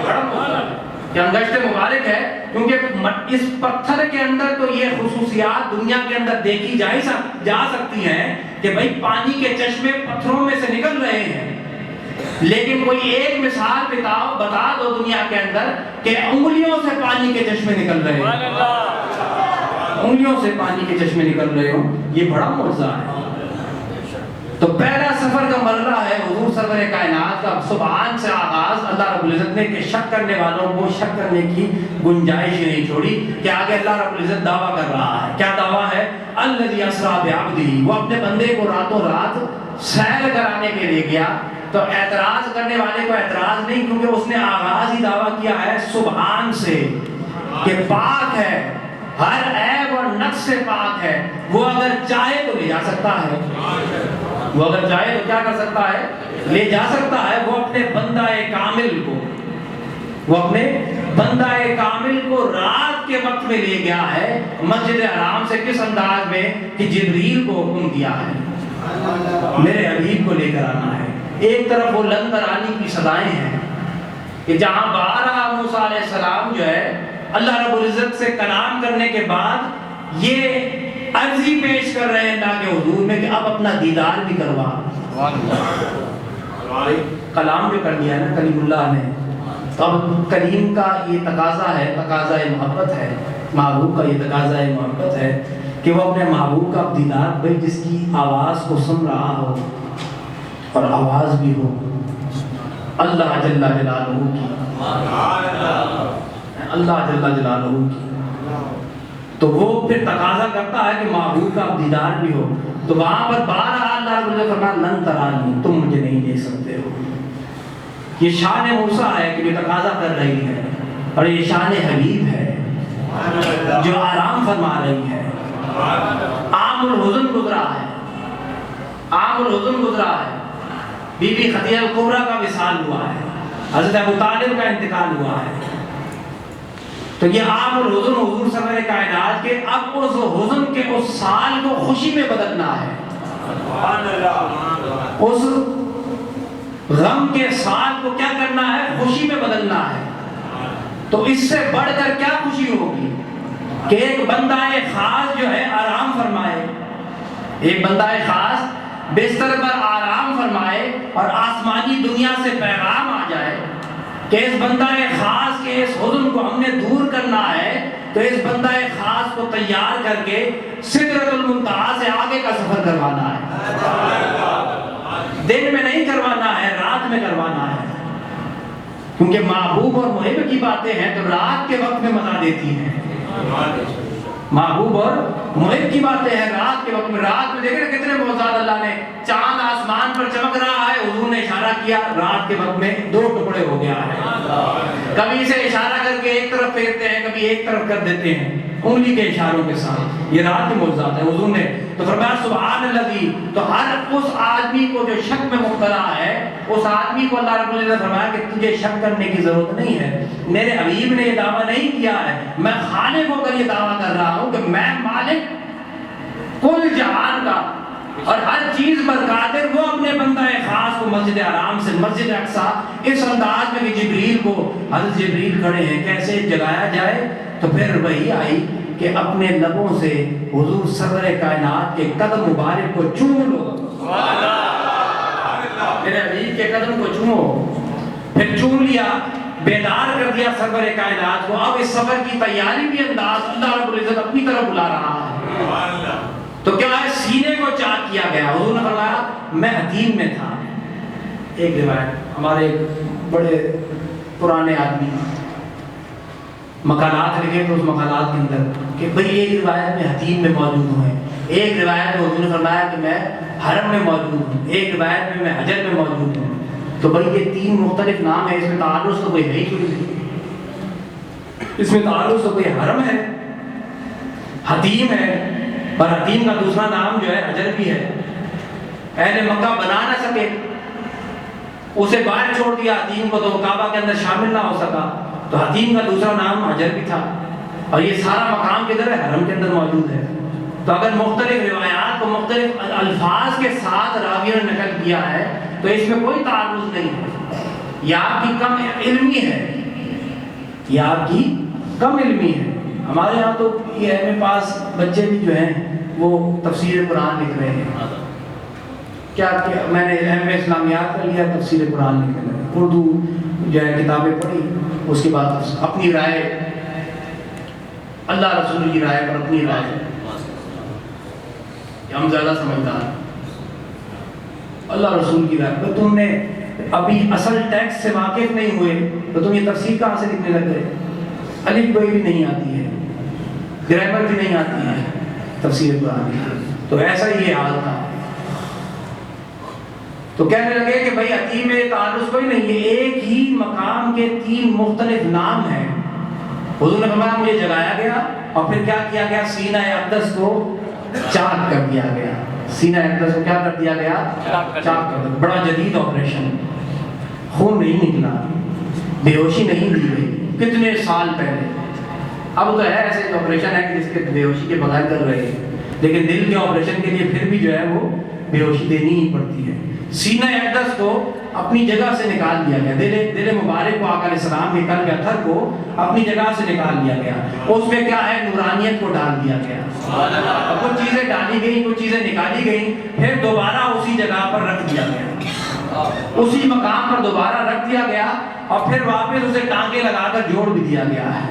بڑا معجزہ ہے کہ انگشت مبارک ہے, کیونکہ اس پتھر کے اندر تو یہ خصوصیات دنیا کے اندر دیکھی جا سکتی ہیں کہ بھئی پانی کے چشمے پتھروں میں سے نکل رہے ہیں, لیکن کوئی ایک مثال بتا دو دنیا کے اندر کہ انگلیوں سے پانی کے چشمے نکل رہے ہیں, انگلیوں سے پانی کے چشمے نکل رہے ہوں, یہ بڑا معجزہ ہے. تو پہلا سفر کا مرحلہ ہے حضور سرور کائنات کا سبحان سے آغاز اللہ رب العزت نے کہ شک کرنے والوں کو شک کرنے کی گنجائش ہی نہیں چھوڑی کہ آگے اللہ رب العزت دعویٰ کر رہا ہے. کیا دعویٰ ہے؟ الذی اسریٰ بعبدہ، وہ اپنے بندے کو راتوں رات سیر کرانے کے لیے گیا. تو اعتراض کرنے والے کو اعتراض نہیں، کیونکہ اس نے آغاز ہی دعویٰ کیا ہے سبحان سے کہ پاک ہے، ہر عیب اور نقص سے پاک ہے. وہ اگر چاہے تو لے جا سکتا ہے، وہ اگر چاہے تو کیا کر سکتا ہے؟ لے جا سکتا ہے. وہ اپنے بندہ کامل کو، وہ اپنے بندہ کامل کو رات کے وقت میں لے گیا ہے مسجد حرام سے. کس انداز میں؟ کہ جبریل کو حکم دیا ہے میرے حبیب کو لے کر آنا ہے. ایک طرف وہ لن ترانی کی صدائیں ہیں کہ جہاں بارہ موسیٰ علیہ السلام جو ہے اللہ رب العزت سے کلام کرنے کے بعد یہ عرضی پیش کر رہے ہیں اللہ کے حضور میں کہ اب اپنا دیدار بھی کروا. کلام جو کر دیا ہے نا کلیم اللہ نے، تو اب کلیم کا یہ تقاضا ہے، تقاضا محبت ہے، محبوب کا یہ تقاضا محبت ہے کہ وہ اپنے محبوب کا دیدار، بھائی جس کی آواز کو سن رہا ہو اور آواز بھی ہو اللہ جل جلالہ کی، اللہ جل جلالہ کی، تو وہ پھر تقاضا کرتا ہے کہ محبوب کا دیدار بھی ہو. تو وہاں پر بارہا اللہ رب العزت فرمایا لن ترانی، تم مجھے نہیں دیکھ سکتے ہو. یہ شان موسیٰ ہے کہ جو تقاضا کر رہی ہے، اور یہ شان حبیب ہے جو آرام فرما رہی ہے. عام الحزن گزرا ہے، عام الحزن گزرا ہے. بی بی خدیجہ الکبریٰ کا وصال ہوا ہے، حضرت ابو طالب کا انتقال ہوا ہے. تو یہ عام الحزن حضور سرور کائنات کے اب اس حزن کے اس سال کو خوشی میں بدلنا ہے، اس غم کے سال کو کیا کرنا ہے؟ خوشی میں بدلنا ہے. تو اس سے بڑھ کر کیا خوشی ہوگی کہ ایک بندہ خاص جو ہے آرام فرمائے، ایک بندہ خاص بستر پر آرام فرمائے اور آسمانی دنیا سے پیغام آ جائے کہ اس بندہ خاص کے اس حزن کو ہم نے دور کرنا ہے. تو اس بندہ خاص کو تیار کر کے سدرۃ المنتہا سے آگے کا سفر کروانا ہے. دن میں نہیں کروانا ہے، رات میں کروانا ہے، کیونکہ محبوب اور محب کی باتیں ہیں تو رات کے وقت میں مزہ دیتی ہیں. محبوب اور محب کی باتیں ہیں رات کے وقت میں. رات میں دیکھیں کتنے موضوعات اللہ نے، چاند آسمان پر چمک رہا ہے، حضور نے اشارہ کیا رات کے وقت میں 2 ٹکڑے ہو گیا ہے. کبھی اسے اشارہ کر کے ایک طرف پھیرتے ہیں، کبھی ایک طرف کر دیتے ہیں انگلی کے اشاروں کے ساتھ. یہ رات کے موضوعات ہیں حضور نے. تو فرمایا سبحان الذی، تو ہر اس آدمی کو جو شک میں مبتلا ہے، اس آدمی کو اللہ رب العزت نے فرمایا کہ تجھے شک کرنے کی ضرورت نہیں ہے. میرے حبیب نے یہ دعویٰ نہیں کیا ہے، میں خالق ہو کر یہ دعویٰ کر رہا ہوں کہ میں مالک کل جہان کا اور ہر چیز پر قادر. وہ اپنے بندہ خاص کو مسجد حرام سے مسجد اقصیٰ اس انداز میں کہ جبریل کو، حضرت جبریل کھڑے ہیں، کیسے جگایا جائے. تو پھر وہی آئی کہ اپنے لبوں سے حضور سرور کائنات کے قدم مبارک کو چوم لو، میرے حبیب کے قدم کو چومو. پھر چوم لیا، بیدار کر دیا سرور کائنات کو. اب اس سفر کی تیاری بھی انداز اللہ رب العزت اپنی طرف بلا رہا ہے. تو کیا ہے؟ سینے کو چاک کیا گیا. حضور نے فرمایا میں حتیم میں تھا. ایک روایت ہمارے ایک بڑے پرانے آدمی مقالات لکھے تو اس مقالات کے اندر کہ بھئی ایک روایت میں حتیم میں موجود ہوں، ایک روایت میں حضور نے فرمایا کہ میں حرم میں موجود ہوں، ایک روایت میں حجر میں موجود ہوں. تو بھئی یہ 3 مختلف نام ہیں، اس میں تعارض تو کوئی ہے ہی نہیں. اس میں تعارض تو کوئی حرم ہے، حتیم ہے، اور حتیم کا دوسرا نام جو ہے حجر بھی ہے. اہل مکہ بنا نہ سکے، اسے باہر چھوڑ دیا حتیم کو، تو وہ کعبہ کے اندر شامل نہ ہو سکا. تو حتیم کا دوسرا نام حجر بھی تھا. اور یہ سارا مقام کدھر ہے؟ حرم کے اندر موجود ہے. تو اگر مختلف روایات کو مختلف الفاظ کے ساتھ راویوں نے نقل کیا ہے تو اس میں کوئی تعارض نہیں ہے. یہ آپ کی کم علمی ہے، یہ آپ کی کم علمی ہے. ہمارے یہاں تو یہ ایم اے پاس بچے بھی جو ہیں وہ تفسیر قرآن لکھ رہے ہیں. کیا میں نے ایم اے اسلامیات کر لیا، تفسیر قرآن لکھ رہے ہیں. اردو جو ہے کتابیں پڑھی، اس کے بعد اپنی رائے، اللہ رسول کی رائے پر اپنی رائے، ہم زیادہ سمجھدار. اللہ رسول کی رات میں تم نے ابھی اصل ٹیکسٹ سے واقف نہیں ہوئے تو تم یہ تفسیر کہاں سے لکھنے لگ گئے؟ الف بے بھی نہیں آتی ہے، گرامر بھی نہیں آتی ہے تفسیر قرآن کی. تو ایسا ہی یہ حال تھا. تو کہنے لگے کہ بھائی عتیم میں تعارض کوئی نہیں ہے، ایک ہی مقام کے 3 مختلف نام ہیں. حضور نے فرمایا مجھے جگایا گیا اور پھر کیا کیا گیا؟ سینہ اقدس کو چاک کر دیا گیا. سینہ اقدس کو کیا کر دیا گیا؟ چاک کر دیا. بڑا جدید آپریشن، خون نہیں نکلا، بے ہوشی نہیں دی گئی کتنے سال پہلے. اب تو ہے ایسے آپریشن ہے کہ جس کے بے ہوشی کے بغیر کر رہے ہیں، لیکن دل کے آپریشن کے لیے پھر بھی جو ہے وہ بے ہوشی دینی ہی پڑتی ہے. سینہ اقدس کو اپنی جگہ سے نکال دیا گیا، دل مبارک کو آقا علیہ السلام کے قلب اطہر کو اپنی جگہ سے نکال دیا گیا. اس میں کیا ہے؟ نورانیت کو ڈال دیا گیا. کچھ چیزیں ڈالی گئیں، کچھ چیزیں نکالی گئیں، پھر دوبارہ اسی جگہ پر رکھ دیا گیا، اسی مقام پر دوبارہ رکھ دیا گیا اور پھر واپس اسے ٹانکے لگا کر جوڑ بھی دیا گیا ہے.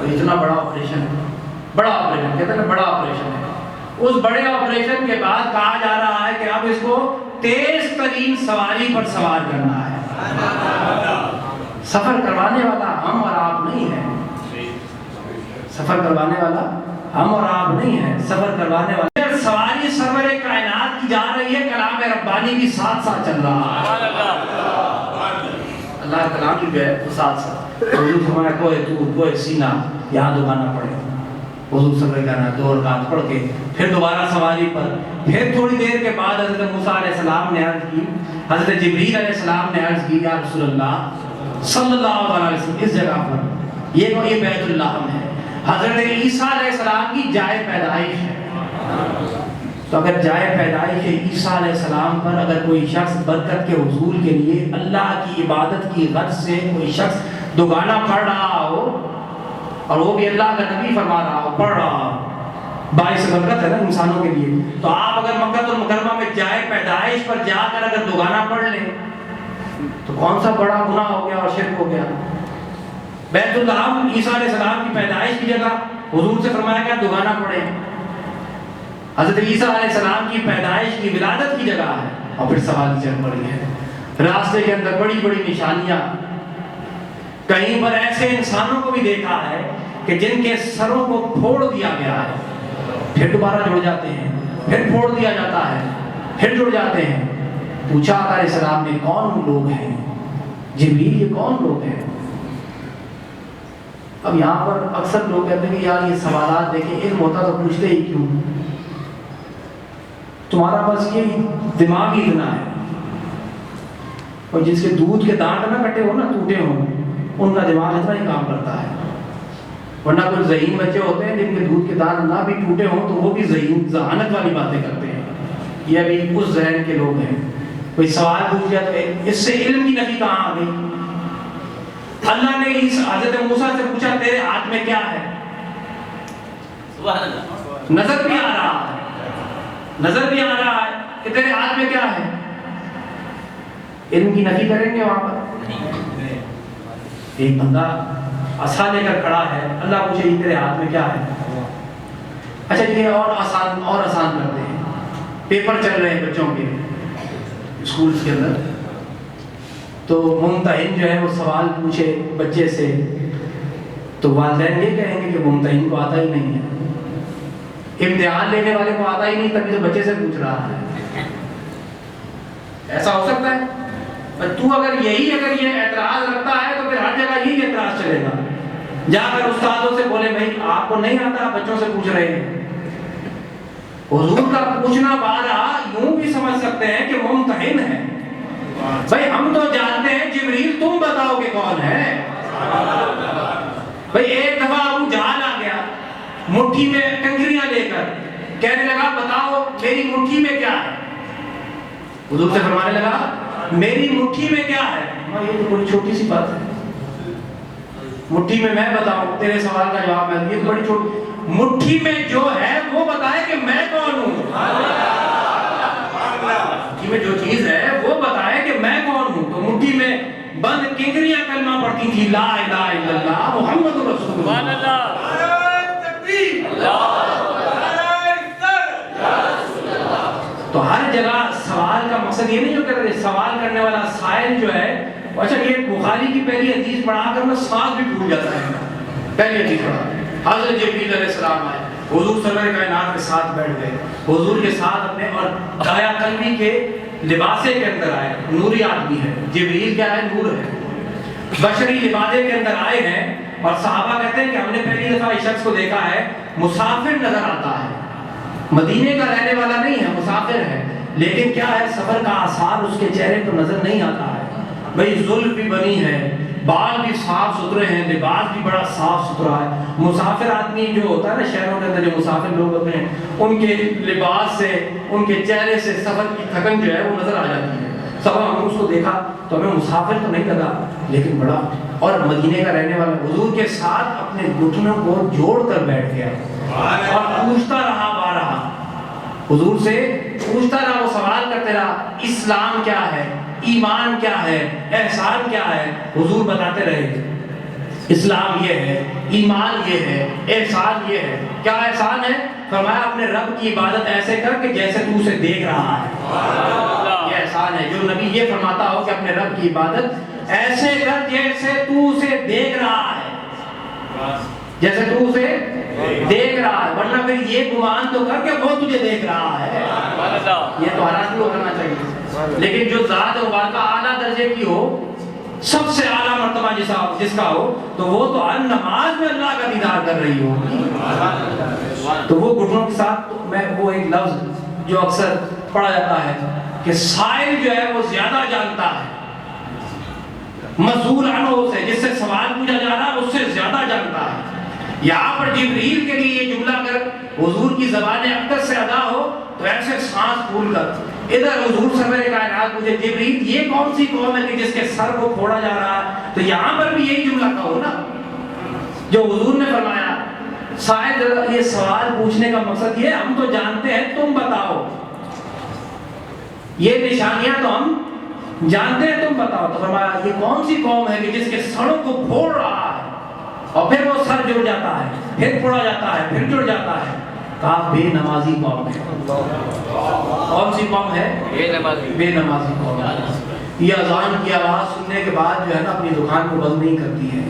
اتنا بڑا آپریشن، بڑا آپریشن کہتے ہیں، بڑا آپریشن ہے. اس بڑے آپریشن کے بعد کہا جا رہا ہے کہ اب اس کو تیز ترین سواری پر سوار کرنا ہے. سفر کروانے والا ہم اور آپ نہیں ہے، سفر کروانے والا ہم اور آپ نہیں ہے، سفر کروانے والا سواری سرور کائنات کی جا رہی ہے. کلام ربانی بھی ساتھ ساتھ چل رہا ہے. اللہ کلام کی جو ہے وہ ساتھ ساتھ. حضور فرمایا کوئی طور کوئی سینہ یہاں دکانا پڑے. حضور صلی اللہ علیہ وسلم 2 رکعت پڑھ کے پھر دوبارہ سواری پر. پھر تھوڑی دیر کے بعد حضرت موسیٰ علیہ السلام نے عرض کی، حضرت جبریل علیہ السلام نے عرض کی یا رسول اللہ صلی اللہ علیہ وسلم اس جگہ پر یہ بیت اللہ ہے، حضرت عیسیٰ علیہ السلام کی جائے پیدائش ہے. تو اگر جائے پیدائش عیسیٰ علیہ السلام پر اگر کوئی شخص برکت کے حصول کے لیے اللہ کی عبادت کی غرض سے کوئی شخص دوگانا پڑھ رہا ہو اور وہ بھی اللہ کا نبی فرما رہا ہو، پڑھ رہا ہو، باعث برکت ہے نا انسانوں کے لیے. تو آپ اگر مکہ المکرمہ میں جائے پیدائش پر جا کر اگر دوگانا پڑھ لیں تو کون سا بڑا گناہ ہو گیا اور شرک ہو گیا. بیت اللہ عیسیٰ علیہ السلام کی پیدائش کی جگہ حضور سے فرمایا گیا دوگانا پڑھیں. حضرت عیسیٰ علیہ السلام کی پیدائش کی ولادت کی جگہ ہے اور پھر سوال چل پڑی ہے. راستے کے اندر بڑی بڑی نشانیاں، کہیں پر ایسے انسانوں کو بھی دیکھا ہے کہ جن کے سروں کو پھوڑ دیا گیا ہے، پھر دوبارہ جڑ جاتے ہیں، پھر پھوڑ دیا جاتا ہے، پھر جڑ جاتے ہیں. پوچھا آقا علیہ السلام نے کون لوگ ہیں؟ جبریل یہ کون لوگ ہیں؟ اب یہاں پر اکثر لوگ کہتے ہیں کہ یار یہ سوالات دیکھیں علم ہوتا تو پوچھتے ہی کیوں؟ تمہارا بس یہ دماغ ہی اتنا ہے، اور جس کے دودھ کے دانت نہ کٹے ہو نا ٹوٹے ہوں ان کا دماغ اتنا ہی کام کرتا ہے. ورنہ کچھ ذہین بچے ہوتے ہیں جن کے دودھ کے دانت نہ بھی ٹوٹے ہوں تو وہ بھی ذہانت والی باتیں کرتے ہیں. یہ ابھی اس ذہن کے لوگ ہیں. کوئی سوال پوچھ گیا تو اس سے علم کی نفی کہاں آ گئی؟ اللہ نے اس حضرت موسیٰ سے پوچھا تیرے ہاتھ میں کیا ہے؟ نظر بھی آ رہا ہے، نظر بھی آ رہا ہے کہ تیرے ہاتھ میں کیا ہے. علم کی نفی کریں گے وہاں پر؟ ایک بندہ عصا لے کر کھڑا ہے، اللہ پوچھے یہ تیرے ہاتھ میں کیا ہے؟ اچھا یہ اور آسان کرتے ہیں. پیپر چل رہے ہیں بچوں کے اسکولز کے اندر، تو ممتحن جو ہے وہ سوال پوچھے بچے سے تو والدین یہ کہیں گے کہ ممتحن کو آتا ہی نہیں ہے، امتحان لینے والے کو آتا ہی نہیں تبھی تو بچے سے پوچھ رہا ہے. ایسا ہو سکتا ہے؟ تو اگر یہ اعتراض رکھتا ہے تو پھر ہر جگہ یہی اعتراض چلے گا. جا کر استادوں سے بولے بھائی آپ کو نہیں آتا، بچوں سے پوچھ رہے ہیں. حضور کا پوچھنا بارہ یوں بھی سمجھ سکتے ہیں کہ ممتحن ہے. بھائی ہم تو جانتے ہیں جبریل، تم بتاؤ کہ کون ہے. بھائی ایک دفعہ ابو جہل آ گیا مٹھی میں کنکریاں لے کر، کہنے لگا بتاؤ میری مٹھی میں کیا ہے. حضور سے فرمانے لگا میری مٹھی میں کیا ہے؟ یہ تو بڑی چھوٹی سی بات ہے، مٹھی میں بتاؤں تیرے سوال کا جواب ہے. یہ تو بڑی چھوٹی، مٹھی میں جو ہے وہ بتائے کہ میں کون ہوں. مٹھی میں جو چیز ہے وہ بتائے کہ میں کون ہوں. تو مٹھی میں بند کنکریاں کلمہ پڑھتی تھی لا الہ الا اللہ محمد رسول اللہ. تو ہر جگہ سوال کرنے والا سائل جو ہے، اچھا یہ بخاری کی پہلی حدیث پڑھا کر میں سانس بھی پھول جاتا ہے. پہلی حدیث پڑھا، حضرت جبریل علیہ السلام آئے، حضور سرور کائنات کے ساتھ بیٹھ گئے، حضور کے ساتھ اپنے اور دایا قلبی کے لباسے کے اندر آئے. نوری آدمی ہے جبریل، کیا ہے؟ نور ہے. بشری لباسے کے اندر آئے ہیں اور صحابہ کہتے ہیں کہ ہم نے پہلی دفعہ اس شخص کو دیکھا ہے مسافر نظر آتا ہے، مدینے کا رہنے والا نہیں ہے، مسافر ہے، لیکن کیا ہے سفر کا آثار اس کے چہرے پر نظر نہیں آتا ہے. بھئی زلف بھی بنی ہے، بال بھی صاف ستھرے ہیں، لباس بھی بڑا صاف ستھرا ہے. مسافر آدمی جو ہوتا ہے نا شہروں کے اندر جو مسافر لوگ ہوتے ہیں، ان کے لباس سے، ان کے چہرے سے سفر کی تھکن جو ہے وہ نظر آ جاتی ہے. سفر ہم اس کو دیکھا تو ہمیں مسافر تو نہیں لگا لیکن بڑا، اور مدینے کا رہنے والا حضور کے ساتھ اپنے گھٹنوں کو جوڑ کر بیٹھ گیا اور پوچھتا رہا بارہا، حضور سے پوچھتا رہا، وہ سوال کرتے رہا اسلام کیا ہے، ایمان کیا ہے، احسان کیا ہے. حضور بتاتے رہے اسلام یہ ہے، ایمان یہ ہے، احسان یہ ہے. کیا احسان ہے؟ فرمایا اپنے رب کی عبادت ایسے کر کہ جیسے تو اسے دیکھ رہا ہے. یہ احسان ہے جو نبی یہ فرماتا ہو کہ اپنے رب کی عبادت ایسے کر جیسے تو اسے دیکھ رہا ہے، جیسے تو اسے دیکھ رہا ہے. ورنہ پھر یہ گمان تو کر کہ وہ تجھے دیکھ رہا ہے. یہ تو آراز بھی کرنا چاہیے. لیکن جو ذات مبارکہ اعلیٰ درجے کی ہو، سب سے اعلیٰ مرتبہ جس کا ہو، تو وہ تو ہر نماز میں اللہ کا دیدار کر رہی ہو. تو وہ گھٹنوں کے ساتھ میں وہ ایک لفظ جو اکثر پڑھا جاتا ہے کہ سائل جو ہے وہ زیادہ جانتا ہے مسئول عنہ سے، جس سے سوال پوچھا جا رہا ہے اس سے زیادہ جانتا ہے. یہاں پر جبریل کے لیے یہ جملہ اگر حضور کی زبان اقدس سے ادا ہو تو ایسے سانس پھول کر ادھر حضور سرور کائنات پوچھے جبریل یہ کون سی قوم ہے کہ جس کے سر کو پھوڑا جا رہا ہے، تو یہاں پر بھی یہی جملہ کہو نا جو حضور نے فرمایا. شاید یہ سوال پوچھنے کا مقصد یہ ہم تو جانتے ہیں، تم بتاؤ، یہ نشانیاں تو ہم جانتے ہیں، تم بتاؤ. تو فرمایا یہ کون سی قوم ہے کہ جس کے سروں کو پھوڑ رہا ہے اور پھر وہ سر جڑ جاتا ہے، پھر پھوڑا جاتا ہے، پھر جڑ جاتا ہے. کہا بے نمازی قوم ہے. کون سی قوم ہے؟ بے نمازی قوم ہے. یہ اذان کی آواز سننے کے بعد جو ہے نا اپنی دکان کو بند نہیں کرتی ہے،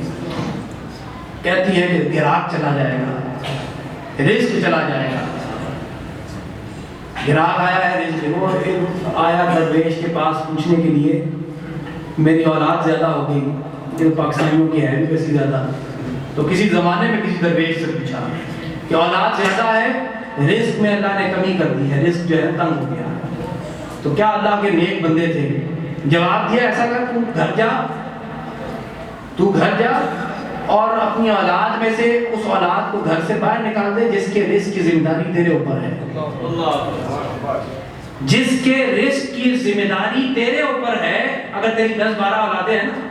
کہتی ہے کہ گراہک چلا جائے گا، رزق چلا جائے گا. گراہک آیا ہے، رزق وہ آیا درویش کے پاس پوچھنے کے لیے میری اولاد زیادہ ہو گئی، یہ پاکستانیوں کی ہے بھی ویسی زیادہ. تو کسی زمانے میں کسی درویش سے پوچھا کہ اولاد زیادہ ہے، رزق میں اللہ نے کمی کر دی ہے، رزق جو ہے تنگ ہو گیا. تو کیا اللہ کے نیک بندے تھے، جواب دیا ایسا کر تو گھر جا اور اپنی اولاد میں سے اس اولاد کو گھر سے باہر نکال دے جس کے رزق کی ذمہ داری تیرے اوپر ہے. جس کے رزق کی ذمہ داری تیرے اوپر ہے. اگر تیری 10-12 اولادیں ہیں نا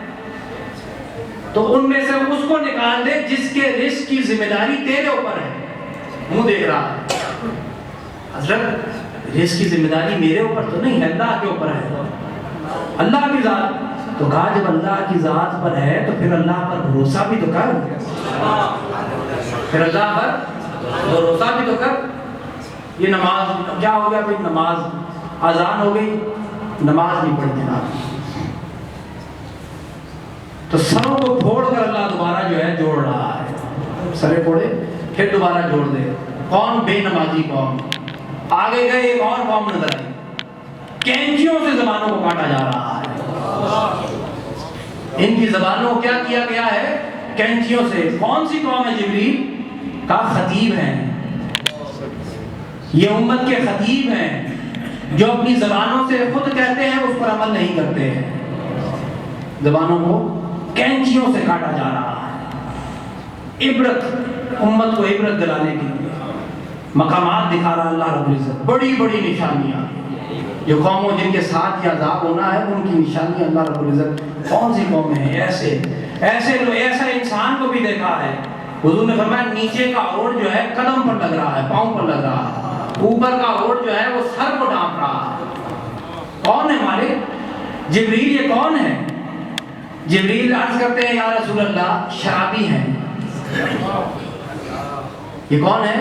تو ان میں سے اس کو نکال دے جس کے رزق کی ذمہ داری تیرے اوپر ہے. منہ دیکھ رہا ہے حضرت رزق کی ذمہ داری میرے اوپر تو نہیں ہے، اللہ کے اوپر ہے، اللہ کی ذات. تو کہا جب اللہ کی ذات پر ہے تو پھر اللہ پر بھروسہ بھی تو کر، پھر اللہ پر بھروسہ بھی تو کر. یہ نماز کیا ہو گیا؟ کوئی نماز اذان ہو گئی، نماز نہیں پڑھی جناب. تو سروں کو پھوڑ کر اللہ دوبارہ جو ہے جوڑ رہا ہے، سرے پھوڑے پھر دوبارہ جوڑ دے. کون؟ بے نمازی قوم. آگے گئے ایک اور قوم نظر آئی، کینچیوں سے زبانوں کو کاٹا جا رہا ہے. ان کی زبانوں کو کیا کیا گیا ہے؟ کینچیوں سے. کون سی قوم ہے جبریل؟ کا خطیب ہیں، یہ امت کے خطیب ہیں جو اپنی زبانوں سے خود کہتے ہیں اس پر عمل نہیں کرتے ہیں. زبانوں کو کینچیوں سے کاٹا جا رہا ہے. عبرت، امت کو عبرت دلانے کے لیے مقامات دکھا رہا اللہ رب العزت، بڑی بڑی نشانیاں جو قوموں جن کے ساتھ یہ عذاب ہونا ہے ان کی نشانیاں اللہ رب العزت. کون سی قومیں ہیں ایسا انسان کو بھی دیکھا ہے. حضور نے فرمایا نیچے کا اوڑ جو ہے قدم پر لگ رہا ہے، پاؤں پر لگ رہا ہے، اوپر کا اوڑ جو ہے وہ سر کو ڈانپ رہا ہے. کون ہے مالک؟ جبریل. یہ کون ہے؟ جبریل عرض کرتے ہیں یا رسول اللہ شرابی ہیں. یہ کون ہے؟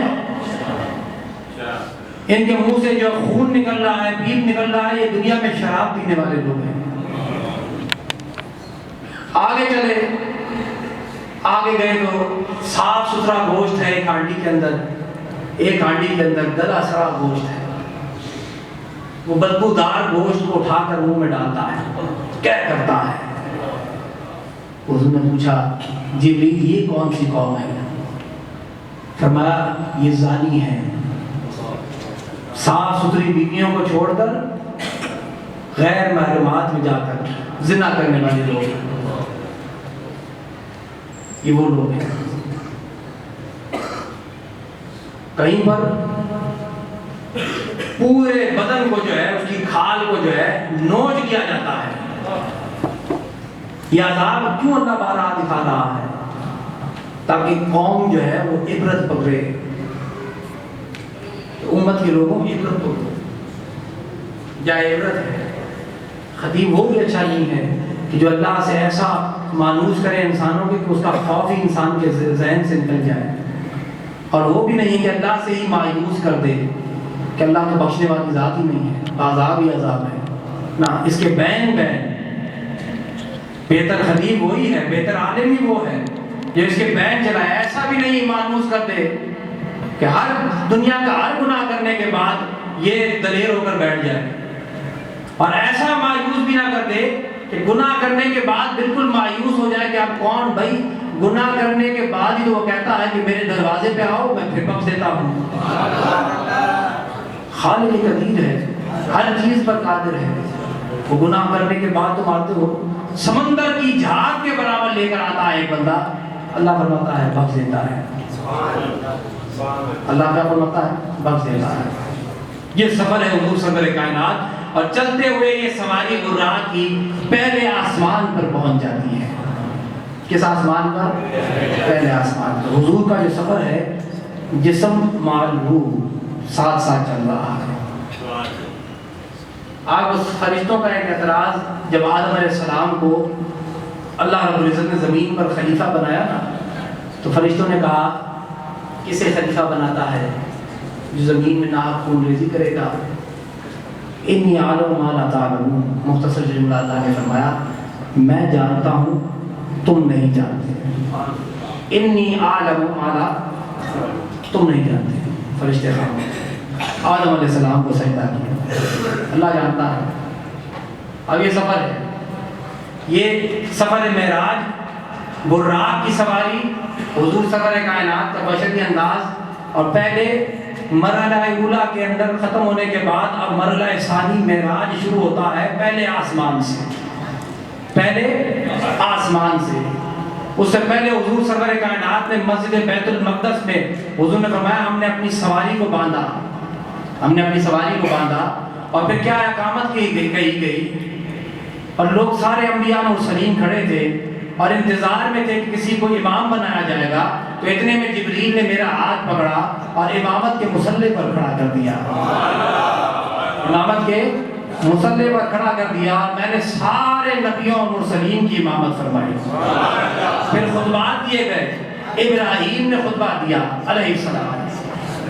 ان کے منہ سے جو خون نکل رہا ہے، پیپ نکل رہا ہے، یہ دنیا میں شراب پینے والے لوگ ہیں۔ آگے چلے، آگے گئے تو صاف ستھرا گوشت ہے ایک ہانڈی کے اندر، ایک ہانڈی کے اندر گلا سڑا گوشت ہے۔ وہ بدبودار گوشت کو اٹھا کر منہ میں ڈالتا ہے، کیا کرتا ہے؟ حضور نے پوچھا جبریل یہ کون سی قوم ہے؟ فرمایا یہ زانی ہے، صاف ستھری بیویوں کو چھوڑ کر غیر محرمات میں جا کر زنا کرنے والے لوگ ہیں، یہ وہ لوگ ہیں۔ کہیں پر پورے بدن کو جو ہے، اس کی کھال کو جو ہے نوچ کیا جاتا ہے۔ یہ عذاب کیوں اللہ بارہ دکھا رہا ہے؟ تاکہ قوم جو ہے وہ عبرت پکڑے، امت کے لوگوں عبرت پکڑو، یا عبرت ہے۔ خطیب وہ بھی اچھا نہیں ہے کہ جو اللہ سے ایسا مانوس کرے انسانوں کے کہ اس کا خوف ہی انسان کے ذہن سے نکل جائے، اور وہ بھی نہیں کہ اللہ سے ہی مایوس کر دے کہ اللہ تو بخشنے والی ذات ہی نہیں ہے، عذاب ہی عذاب ہے۔ نہ، اس کے بین بہتر خطیب وہی ہے، بہتر عالم ہی وہ ہے جو اس کے بین چلائے۔ ایسا بھی نہیں مانوس کر دے کہ ہر دنیا کا ہر گناہ کرنے کے بعد یہ دلیر ہو کر بیٹھ جائے، اور ایسا مایوس بھی نہ کر دے کہ گناہ کرنے کے بعد بالکل مایوس ہو جائے کہ آپ کون بھائی، گناہ کرنے کے بعد ہی تو وہ کہتا ہے کہ میرے دروازے پہ آؤ، میں پھر بخش دیتا ہوں۔ خالق قدیر ہے، ہر چیز پر قادر ہے۔ وہ گناہ کرنے کے بعد تو مانتے ہو سمندر کی جھاگ کے برابر لے کر آتا ہے ایک بندہ، اللہ فرماتا ہے بخش دیتا ہے۔ اللہ کیا فرماتا ہے؟ بخش دیتا ہے۔ یہ سفر ہے حضور سفر کائنات، اور چلتے ہوئے یہ سواری براق کی پہلے آسمان پر پہنچ جاتی ہے۔ کس آسمان پر؟ پہلے آسمان پر۔ حضور کا جو سفر ہے جسم مال روح ساتھ ساتھ چل رہا ہے۔ آپ اس فرشتوں کا ایک اعتراض، جب آدم علیہ السلام کو اللہ رب العزت نے زمین پر خلیفہ بنایا نا، تو فرشتوں نے کہا کسے خلیفہ بناتا ہے؟ جو زمین میں ناحق خون ریزی کرے گا۔ انی اعلم ما لا تعلمون، مختصر جملہ اللہ نے فرمایا میں جانتا ہوں تم نہیں جانتے۔ انی اعلم ما لا، تم نہیں جانتے۔ فرشتے آدم علیہ السلام کو سجدہ کیا، اللہ جانتا ہے۔ اب یہ سفر ہے، یہ سفر معراج، براق کی سواری، حضور سفر کائنات کا بشری انداز، اور پہلے مرحلہ اولا کے اندر ختم ہونے کے بعد اب مرحلہ ثانی معراج شروع ہوتا ہے پہلے آسمان سے۔ پہلے آسمان سے، اس سے پہلے حضور سرور کائنات نے مسجد بیت المقدس میں حضور نے فرمایا ہم نے اپنی سواری کو باندھا، ہم نے اپنی سواری کو باندھا، اور پھر کیا اقامت کہی گئی، اور لوگ سارے انبیاء مرسلین کھڑے تھے اور انتظار میں تھے کہ کسی کو امام بنایا جائے گا، تو اتنے میں جبریل نے میرا ہاتھ پکڑا اور امامت کے مصلی پر کھڑا کر دیا، امامت کے مصلی پر کھڑا کر دیا۔ میں نے سارے نبیوں اور مرسلین کی امامت فرمائی۔ پھر خطبات دیے گئے، ابراہیم نے خطبہ دیا علیہ السلام،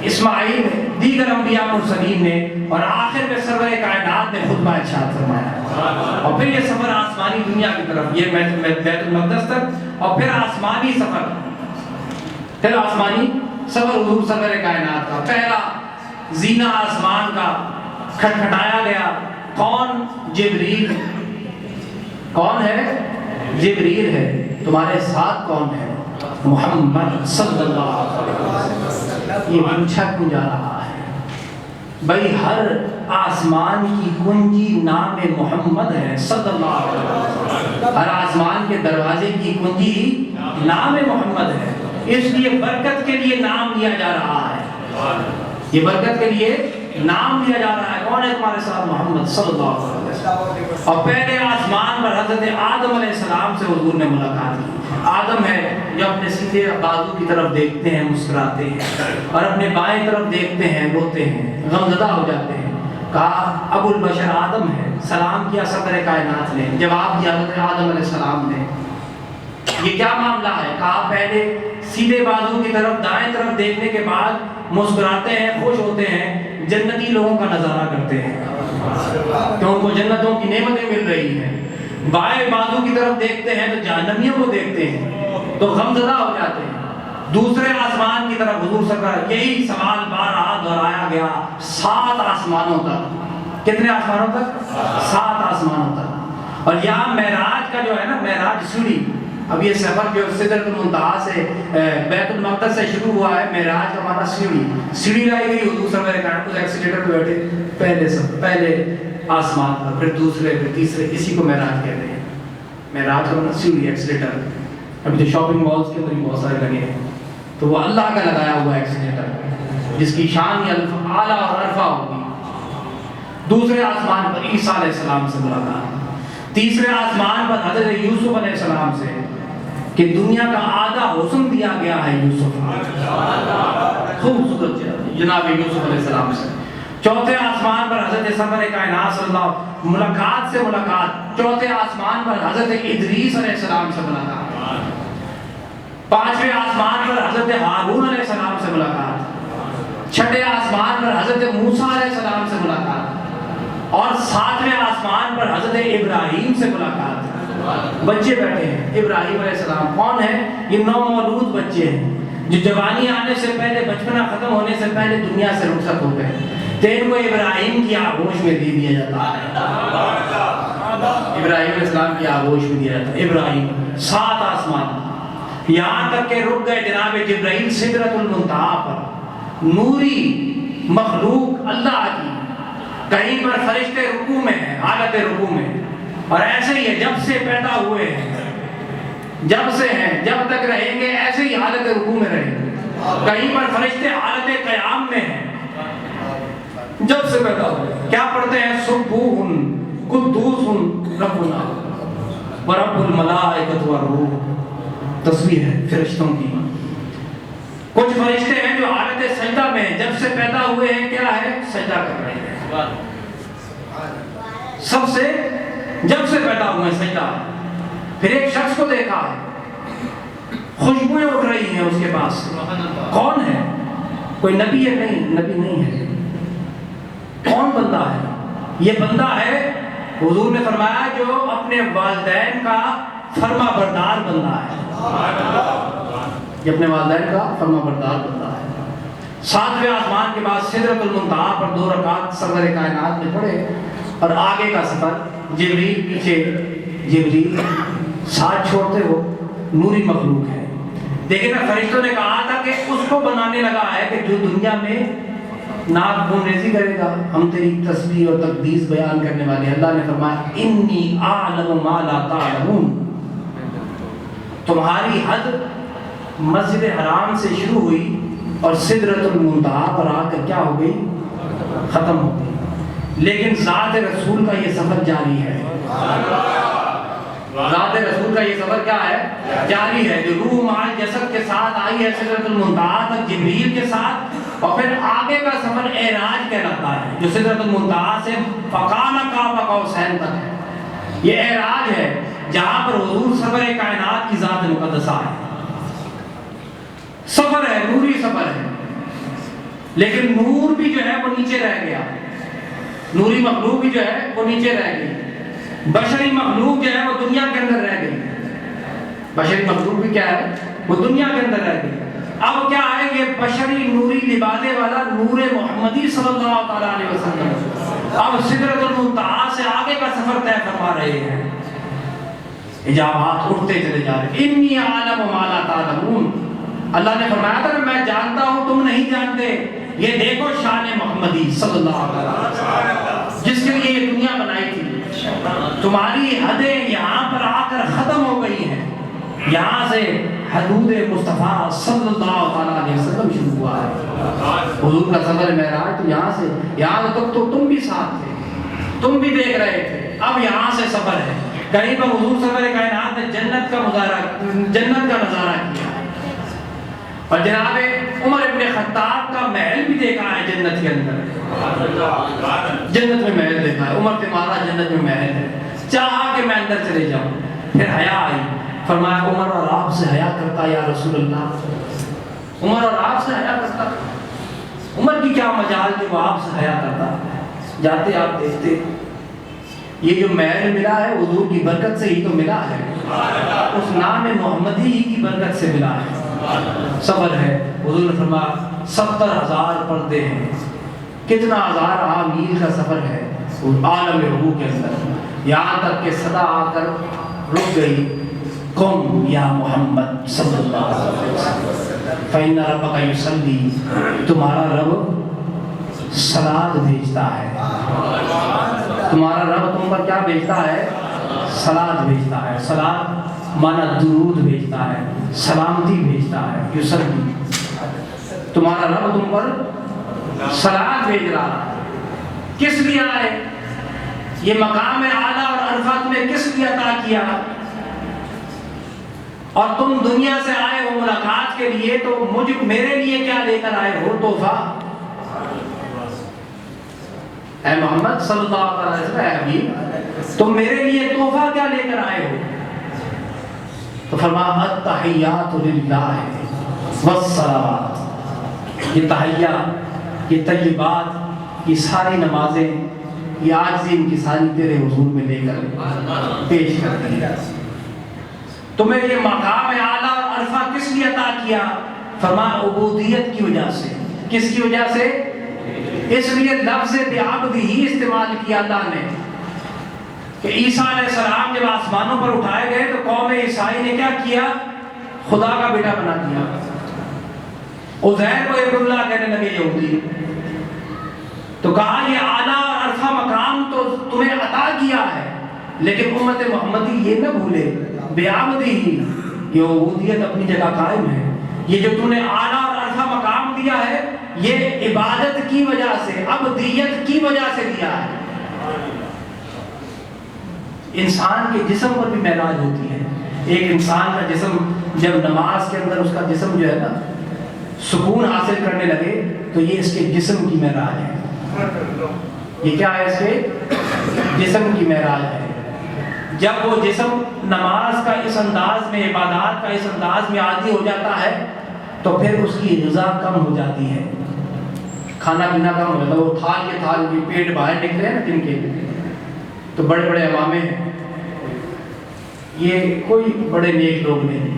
اسماعیل نے، دیگر انبیاء مرسلین نے، اور آخر میں سرور کائنات نے خطبہ ارشاد فرمایا۔ اور پھر یہ سفر آسمانی دنیا کی طرف، یہ بیت المقدس تک، اور پھر آسمانی سفر، پھر آسمانی سفر حضور سرور کائنات کا پہلا زینہ آسمان کا کھٹکھٹایا گیا۔ کون؟ جبریل۔ کون ہے؟ جبریل ہے۔ تمہارے ساتھ کون ہے؟ محمد صلی اللہ علیہ وسلم۔ یہ پوچھا کیوں جا رہا ہے؟ بھائی ہر آسمان کی کنجی نام محمد ہے صلی اللہ علیہ وسلم، ہر آسمان کے دروازے کی کنجی نام محمد ہے، اس لیے برکت کے لیے نام لیا جا رہا ہے، یہ برکت کے لیے نام لیا جا رہا ہے۔ کون ہے تمہارے ساتھ؟ محمد صلی اللہ علیہ وسلم۔ اور پہلے آسمان پر حضرت آدم علیہ السلام سے حضور نے ملاقات کی۔ آدم ہے جو اپنے سیدھے بازو کی طرف دیکھتے ہیں مسکراتے ہیں، اور اپنے بائیں طرف دیکھتے ہیں روتے ہیں، غمزدہ ہو جاتے ہیں۔ کہا ابو البشر آدم ہے، سلام کیا صدر کائنات نے، جواب دیا حضرت آدم علیہ السلام نے۔ یہ کیا معاملہ ہے؟ کہا پہلے سیدھے بازو کی طرف دائیں طرف دیکھنے کے بعد مسکراتے ہیں، خوش ہوتے ہیں، جنتی لوگوں کا نظارہ کرتے ہیں کہ ان کو جنتوں کی نعمتیں مل رہی ہیں۔ بائیں بازو کی طرف دیکھتے ہیں تو جہنمیوں کو دیکھتے ہیں تو غمزدہ ہو جاتے ہیں۔ دوسرے آسمان کی طرف حضور سرکار، یہی سوال بارہا دہرایا گیا 7 آسمانوں تک۔ کتنے آسمانوں تک؟ 7 آسمانوں تک۔ اور یہاں معراج کا جو ہے نا، معراج سیڑھی، اب یہ سفر جو سدرۃ المنتہا سے بیت المقدس سے شروع ہوا ہے، معراج کا معنی سیڑھی، سیڑھی لائی گئی، حضور صلی اللہ علیہ وسلم اس ایکسیلیٹر پہ بیٹھے، پہلے آسمان پر، پھر دوسرے، پھر تیسرے، اسی کو معراج کہتے ہیں۔ معراج کا معنی سیڑھی، ایکسیلیٹر۔ ابھی جو شاپنگ مالز کے اندر بھی بہت سارے لگے ہیں، تو وہ اللہ کا لگایا ہوا ایکسیلیٹر جس کی شان اعلیٰ اور عرفہ ہوگی۔ دوسرے آسمان پر عیسیٰ علیہ السلام سے ملاقات، تیسرے آسمان پر حضرت یوسف علیہ السلام سے، کہ دنیا کا آدھا حسن دیا گیا ہے یوسف، خوبصورت جناب یوسف علیہ السلام سے۔ چوتھے آسمان پر حضرت سرور کائنات صلی اللہ علیہ وسلم، ملاقات سے ملاقات۔ چوتھے آسمان پر حضرت ادریس علیہ السلام سے ملاقات۔ پانچویں آسمان پر حضرت ہارون علیہ السلام سے ملاقات۔ چھٹے آسمان پر حضرت موسیٰ علیہ السلام سے ملاقات، اور 7ویں آسمان پر حضرت ابراہیم سے ملاقات۔ بچے بیٹھے ہیں، ابراہیم علیہ السلام کون ہیں؟ یہ نومولود بچے ہیں جو جوانی آنے سے پہلے، بچپنا ختم ہونے سے پہلے دنیا سے رخصت ہو گئے، تو ان کو ابراہیم کی آغوش میں دے دیا جاتا ہے۔ ابراہیم علیہ السلام کی آغوش میں دیا جاتا ہے۔ ابراہیم 7 آسمان، یہاں تک کہ رک گئے جناب جبرائیل سدرۃ المنتہا پر، نوری مخلوق اللہ کی، کہیں پر فرشتے رکوع میں ہیں، حالت رکوع میں، اور ایسے ہی ہے جب سے پیدا ہوئے ہیں، جب سے ہیں جب تک رہیں گے ایسے ہی حالت رکوع میں رہیں گے۔ کہیں پر فرشتے حالت قیام میں ہیں، جب سے پیدا ہوئے کیا پڑھتے ہیں؟ سبوح قدوس ربنا ورب الملائکۃ والروح، تسبیح ہے فرشتوں کی۔ کچھ فرشتے ہیں جو حالت سجدہ میں ہیں، جب سے پیدا ہوئے ہیں کیا ہے؟ سجدہ کر رہے ہیں۔ سب سے جب سے پیدا ہوئے ہیں سجدہ۔ پھر ایک شخص کو دیکھا ہے، خوشبوئیں اٹھ رہی ہیں اس کے پاس، کون ہے؟ کوئی نبی ہے؟ نہیں، نبی نہیں ہے۔ کون بندہ ہے؟ یہ بندہ ہے، حضور نے فرمایا، جو اپنے والدین کا فرما بردار بندہ ہے، یہ اپنے والدین کا فرما بردار بندہ ہے۔ 7ویں آسمان کے بعد سدرۃ المنتہا پر 2 رکعت سرور کائنات نے پڑھے، اور آگے کا سفر جبریل پیچھے، جبریل ساتھ چھوڑتے ہو، نوری مخلوق ہے۔ دیکھیں نا، فرشتوں نے کہا تھا کہ اس کو بنانے لگا ہے کہ جو دنیا میں نعت گن ریزی کرے گا، ہم تیری تسبیح اور تقدیس بیان کرنے والے۔ اللہ نے فرمایا انی اعلم ما لا تعلمون، تمہاری حد مسجد حرام سے شروع ہوئی اور سدرۃ المنتہا پر آ کر کیا ہو گئی؟ ختم ہو گئی، لیکن ذات رسول کا یہ سفر جاری ہے۔ ذات رسول کا یہ سفر کیا ہے؟ جاری ہے۔ جو روح مال جسد کے ساتھ آئی ہے سدرۃ المنتہا تک جبریل کے ساتھ، اور پھر آگے کا سفر اعراج کہلاتا ہے، جو سدرۃ المنتہا سے فقان قاب قوسین تک ہے۔ یہ اعراج ہے جہاں پر حضور سرور کائنات کی ذات مقدسہ ہے۔ سفر ہے، نوری سفر ہے، لیکن نور بھی جو ہے وہ نیچے رہ گیا، نوری مخلوق بھی جو ہے وہ نیچے رہ گئی، بشری مخلوق جو ہے وہ دنیا کے اندر رہ گئی۔ بشری مخلوق بھی کیا ہے؟ وہ دنیا کے اندر رہ گئی۔ اب کیا ہے؟ یہ بشری نوری لبادے والا نور محمدی صلی اللہ تعالیٰ علیہ وسلم اب سدرۃ المنتہا سے آگے کا سفر طے فرما رہے ہیں۔ حجابات اٹھتے چلے جا رہے۔ انی اعلم ما لا تعلمون، اللہ نے فرمایا تھا کہ میں جانتا ہوں تم نہیں جانتے۔ یہ دیکھو شان محمدی صلی اللہ علیہ وسلم، جس کے لیے یہ دنیا بنائی تھی۔ تمہاری حدیں یہاں پر آ کر ختم ہو گئی ہیں، یہاں سے حدود مصطفیٰ صلی اللہ علیہ وسلم شروع ہوا ہے۔ حضور کا سفر معراج تو یہاں تک تو تم بھی ساتھ تھے، تم بھی دیکھ رہے تھے، اب یہاں سے سفر ہے۔ کہیں پر حضور سرور کائنات نے جنت کا نظارہ کیا، اور جناب عمر ابن خطاب کا محل بھی دیکھا ہے جنت کے اندر، جنت میں محل دیکھا ہے۔ عمر تمہارا جنت میں محل ہے، چاہا کہ میں اندر چلے جاؤں، پھر حیا آئی، فرمایا عمر اور آپ سے حیا کرتا یا رسول اللہ، عمر اور آپ سے حیا کرتا، عمر کی کیا مجال کہ وہ آپ سے حیا کرتا، جاتے آپ دیکھتے یہ جو محل ملا ہے حضور کی برکت سے ہی تو ملا ہے، اس نام محمدی ہی کی برکت سے ملا ہے۔ سفر ہے، حضور نے فرمایا 70,000 پردے ہیں، کتنا ہزار میل کا سفر ہے عالم روح کے اندر، یہاں تک کہ صدا آ کر رک گئی، قم یا محمد صلی اللہ علیہ وسلم فإن ربک یصلی، تمہارا رب صلات بھیجتا ہے، تمہارا رب تم پر کیا بھیجتا ہے؟ صلات بھیجتا ہے۔ صلات مانا درود بھیجتا ہے، سلامتی بھیجتا ہے، یصلی، تمہارا رب تم پر صلات بھیج رہا ہے۔ کس لیے آئے؟ یہ مقام اعلیٰ اور عرفات میں کس لیے عطا کیا؟ اور تم دنیا سے آئے ہو ملاقات کے لیے، تو میرے لیے کیا لے کر آئے ہو تحفہ؟ اے محمد صلی اللہ علیہ وسلم، اے حبیب، تم میرے لیے تحفہ کیا لے کر آئے ہو؟ تو فرمایا التحیات للہ والصلوات، یہ تحیات، یہ طیبات، یہ ساری نمازیں، یہ آج ان کی ساری تیرے حضور میں لے کر پیش کرتی ہے۔ تمہیں یہ مقام اعلیٰ اور عرفہ کس لیے عطا کیا؟ فرمایا عبودیت کی وجہ سے۔ کس کی وجہ سے؟ اس لیے لفظ بعبد ہی استعمال کیا اللہ نے کہ عیسیٰ علیہ السلام جب آسمانوں پر اٹھائے گئے تو قوم عیسائی نے کیا کیا؟ خدا کا بیٹا بنا دیا۔ عزیر کو ابن اللہ کہنے لگے یہودی، تو کہا یہ اعلیٰ اور عرفہ مقام تو تمہیں عطا کیا ہے، لیکن امت محمدی یہ نہ بھولے بعبد ہی، یہ عبودیت اپنی جگہ قائم ہے۔ یہ جو تم نے اعلیٰ اور عرفہ مقام دیا ہے، یہ عبادت کی وجہ سے، عبدیت کی وجہ سے دیا ہے۔ انسان کے جسم پر بھی معراج ہوتی ہے۔ ایک انسان کا جسم جب نماز کے اندر اس کا جسم جو ہے نا سکون حاصل کرنے لگے تو یہ اس کے جسم کی معراج ہے۔ یہ کیا ہے؟ اس کے جسم کی معراج ہے۔ جب وہ جسم نماز کا اس انداز میں، عبادات کا اس انداز میں عادی ہو جاتا ہے تو پھر اس کی غذا کم ہو جاتی ہے، کھانا پینا کم ہو جاتا ہے۔ وہ تھال کے تھال کے پیٹ باہر نکلے ہیں نا جن کے، تو بڑے بڑے امامے ہیں، یہ کوئی بڑے نیک لوگ نہیں۔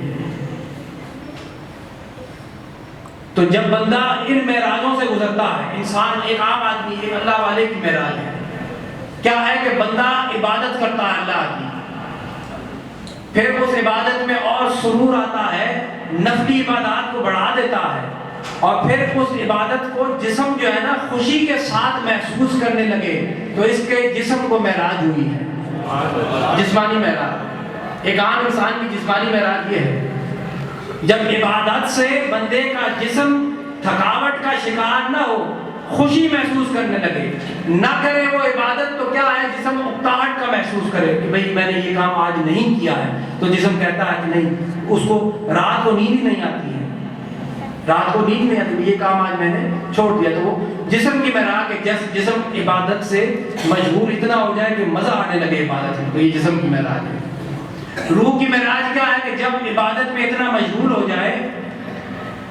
تو جب بندہ ان معراجوں سے گزرتا ہے، انسان ایک عام آدمی، ایک اللہ والے کی معراج ہے، کیا ہے کہ بندہ عبادت کرتا ہے اللہ کی، پھر اس عبادت میں اور سرور آتا ہے، نفلی عبادات کو بڑھا دیتا ہے، اور پھر اس عبادت کو جسم جو ہے نا خوشی کے ساتھ محسوس کرنے لگے، تو اس کے جسم کو معراج ہوئی ہے، جسمانی معراج۔ ایک عام انسان کی جسمانی معراج یہ ہے، جب عبادت سے بندے کا جسم تھکاوٹ کا شکار نہ ہو، خوشی محسوس کرنے لگے، نہ کرے وہ عبادت تو کیا ہے، جسم اکتاہٹ کا محسوس کرے کہ بھئی میں نے یہ کام آج نہیں کیا ہے، تو جسم کہتا ہے کہ نہیں، اس کو رات کو نیند ہی نہیں آتی ہے، رات کو نیند نہیں آتی، یہ کام آج میں نے چھوڑ دیا۔ تو وہ جسم کی معراج کہ جسم عبادت سے مشغول اتنا ہو جائے کہ مزہ آنے لگے عبادت میں، تو یہ جسم کی معراج ہے۔ روح کی معراج کیا ہے کہ جب عبادت میں اتنا مشغول ہو جائے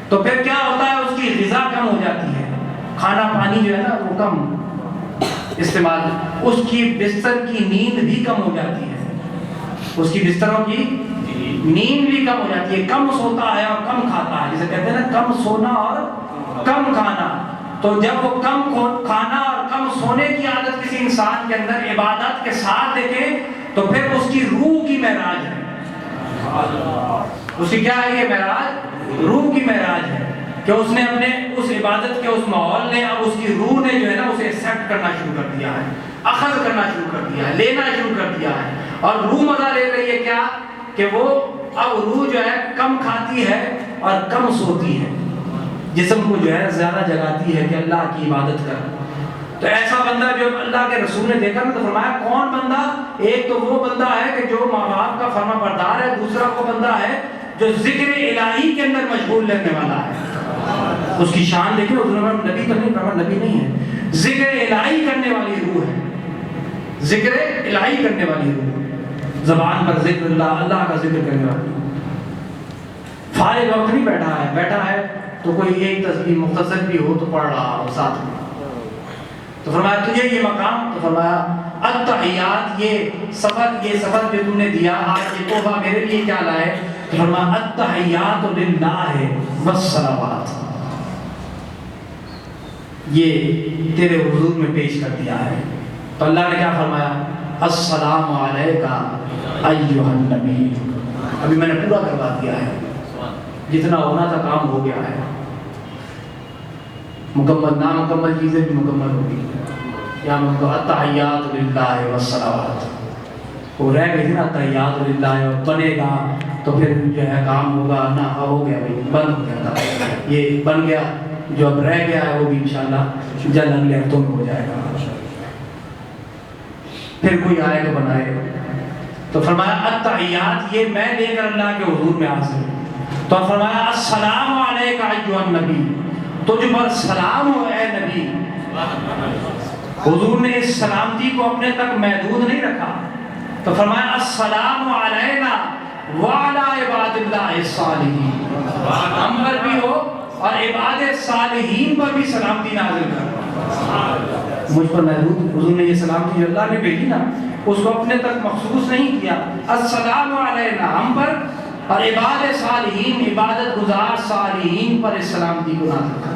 تو پھر کیا ہوتا ہے، اس کی غذا کم ہو جاتی ہے، کھانا پانی جو ہے نا وہ کم استعمال، اس کی بستر کی نیند بھی کم ہو جاتی ہے، اس کی بستروں کی نیند بھی کم ہو جاتی ہے، کم سوتا ہے اور کم کھاتا ہے، جسے کہتے ہیں نا کم سونا اور کم کھانا۔ تو جب وہ کم کھانا اور کم سونے کی عادت کسی انسان کے اندر عبادت کے ساتھ دیکھے تو پھر اس کی روح کی معراج ہے۔ اس کی کیا ہے یہ معراج؟ روح کی معراج ہے کہ اس نے اپنے اس عبادت کے اس ماحول نے، اب اس کی روح نے جو ہے نا اسے ایکسیپٹ کرنا شروع کر دیا ہے، اخذ کرنا شروع کر دیا ہے، لینا شروع کر دیا ہے، اور روح مزہ لے رہی ہے کیا کہ وہ اب روح جو ہے کم کھاتی ہے اور کم سوتی ہے، جسم کو جو ہے زیادہ جگاتی ہے کہ اللہ کی عبادت کر۔ تو ایسا بندہ جو اللہ کے رسول نے دیکھا نا تو فرمایا کون بندہ؟ ایک تو وہ بندہ ہے کہ جو ماں باپ کا فرما بردار ہے، دوسرا وہ بندہ ہے جو ذکر الہی کے اندر مشغول رہنے والا ہے۔ اس کی شان دیکھیں، اس نے نبی تو نہیں فرمایا، نبی نہیں ہے، ذکر الہی کرنے والی روح ہے، ذکر الہی کرنے والی روح۔ زبان پر ذکر اللہ، اللہ کا ذکر کرنے والی، فارغ وقت نہیں بیٹھا ہے تو کوئی ایک تسبیح مختصر بھی ہو تو پڑھ رہا ہو ساتھ میں. تو فرمایا تجھے یہ مقام، تو فرمایا التحیات، یہ سفر جو تم نے دیا آج یہ تحفہ میرے لیے کیا لائے؟ تو فرمایا التحیات للہ والصلوات، یہ تیرے حضور میں پیش کر دیا ہے. تو اللہ نے کیا فرمایا؟ السلام علیکہ ایھا النبی. ابھی میں نے پورا کروا دیا ہے، جتنا ہونا تھا کام ہو گیا ہے، مکمل نامکمل چیزیں بھی مکمل ہوگی. یہاں التحیات للہ والصلوات وہ رہ گئی تھی نا، التحیات للہ اور بنے گا تو پھر جو ہے کام ہوگا نہ، ہو گیا بھائی، بند ہو گیا تھا، یہ بن گیا. جو اب رہ گیا ہے وہ بھی انشاءاللہ جلد اگلے ہفتوں میں ہو جائے گا. پھر کوئی آئے تو بنائے. تو فرمایا التحیات، یہ میں لے کر اللہ کے حضور میں حاضر ہوں. تو فرمایا السلام علیکہ ایھا النبی، تجھ پر سلام ہو اے نبی. حضور نے اس سلامتی کو اپنے تک محدود نہیں رکھا. تو فرمایا السلام علینا وعلی عباد اللہ الصالحین، ہم پر بھی ہو اور عباد صالحین پر بھی سلامتی نازل کر. مجھ پر محدود، حضور نے یہ سلامتی جو اللہ نے بھیجی نا اس کو اپنے تک مخصوص نہیں کیا. السلام علینا، ہم پر، اور عباد صالحین، عبادت گزار صالحین پر اس سلامتی کو نازل کر.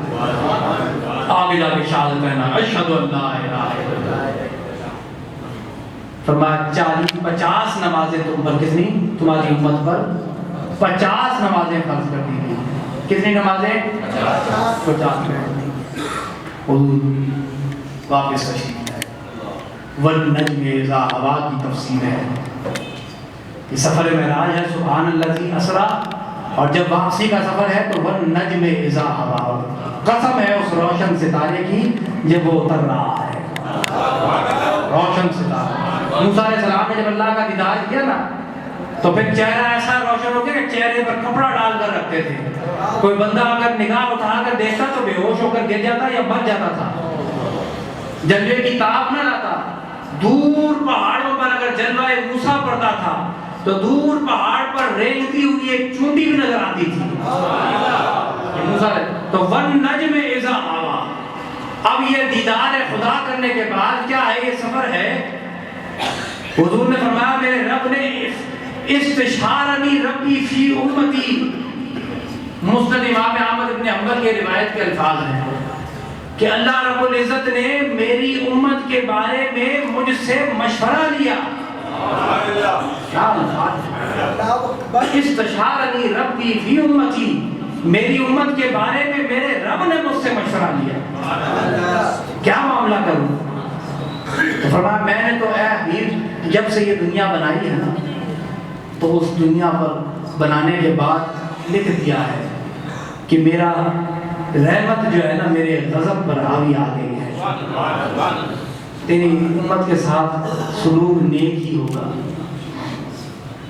آگے جا کے شہادت کہنا اشہد ان لا الہ الا اللہ. فرمایا 50 نمازیں تم پر، کتنی؟ تمہاری امت پر 50 نمازیں فرض کر دی گئی. کتنی نمازیں؟ 50. حضور واپس تشریف لائے. والنجم اذا ہوا کی تفسیر ہے، یہ سفر معراج ہے، سبحان الذی اسریٰ. اور جب واپسی کا سفر ہے تو والنجم اذا ہوا، قسم ہے اس روشن ستارے کی جب وہ اتر رہا ہے. روشن ستارہ. موسیٰ علیہ السلام نے جب اللہ کا دیدار کیا نا تو پھر چہرہ ایسا روشن ہو گیا کہ چہرے پر کپڑا ڈال کر رکھتے تھے. کوئی بندہ اگر نگاہ اٹھا کر دیکھتا تو بے ہوش ہو کر گر جاتا یا مر جاتا تھا، جلوے کی تاب نہ لاتا. دور پہاڑوں پر اگر جلوہ موسیٰ پڑتا تھا تو دور پہاڑ پر رینگتی ہوئی ایک چونٹی بھی نظر آتی تھی. تو والنجم اذا ہوا. اب یہ دیدار خدا کرنے کے بعد کیا ہے؟ یہ سفر ہے. حضور نے فرمایا میرے رب نے استشارنی ربی فی امتی. مسند امام احمد بن حنبل کے روایت کے الفاظ ہیں کہ اللہ رب العزت نے میری امت کے بارے میں مجھ سے مشورہ لیا. استشارنی ربی فی امتی، میری امت کے بارے میں میرے رب نے مجھ سے مشورہ لیا کیا معاملہ کروں. تو فرمایا میں نے تو اے حبیب جب سے یہ دنیا بنائی ہے نا تو اس دنیا پر بنانے کے بعد لکھ دیا ہے کہ میرا رحمت جو ہے نا میرے غضب پر حاوی آ گئی ہے. تیری امت کے ساتھ سلوک نیک ہی ہوگا.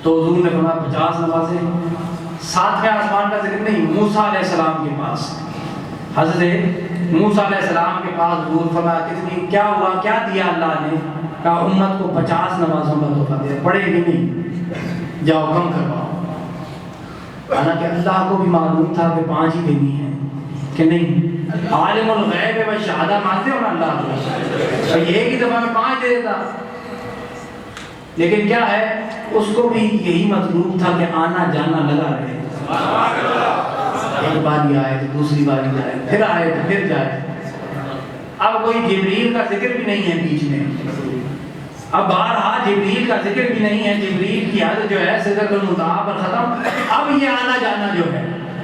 تو حضور نے فرمایا 50 نمازیں. 7ویں آسمان کا ذکر نہیں، موسیٰ علیہ السلام کے پاس، حضرت موسیٰ علیہ السلام کے پاس حضور فرمایا کتنی، کیا ہوا، کیا دیا اللہ نے؟ کہا امت کو 50 نمازوں کا تحفہ دیا. پڑھے گی نہیں، جاؤ کم کرواؤ. حالانکہ اللہ کو بھی معلوم تھا کہ 5 ہی دینی ہے کہ نہیں. عالم الغیب و شہادہ مانتے ہو نا اللہ کو، ایک ہی دفعہ میں 5 دے دیتا. لیکن کیا ہے، اس کو بھی یہی مطلوب تھا کہ آنا جانا لگا رہے. ایک باری آئے تو دوسری باری جائے، پھر آئے تو پھر جائے. اب کوئی جبریل کا ذکر بھی نہیں ہے بیچ میں. اب بارہا جبریل کا ذکر بھی نہیں ہے. جبریل کی حد جو ہے سدرۃ المنتہا پر ختم. اب یہ آنا جانا جو ہے،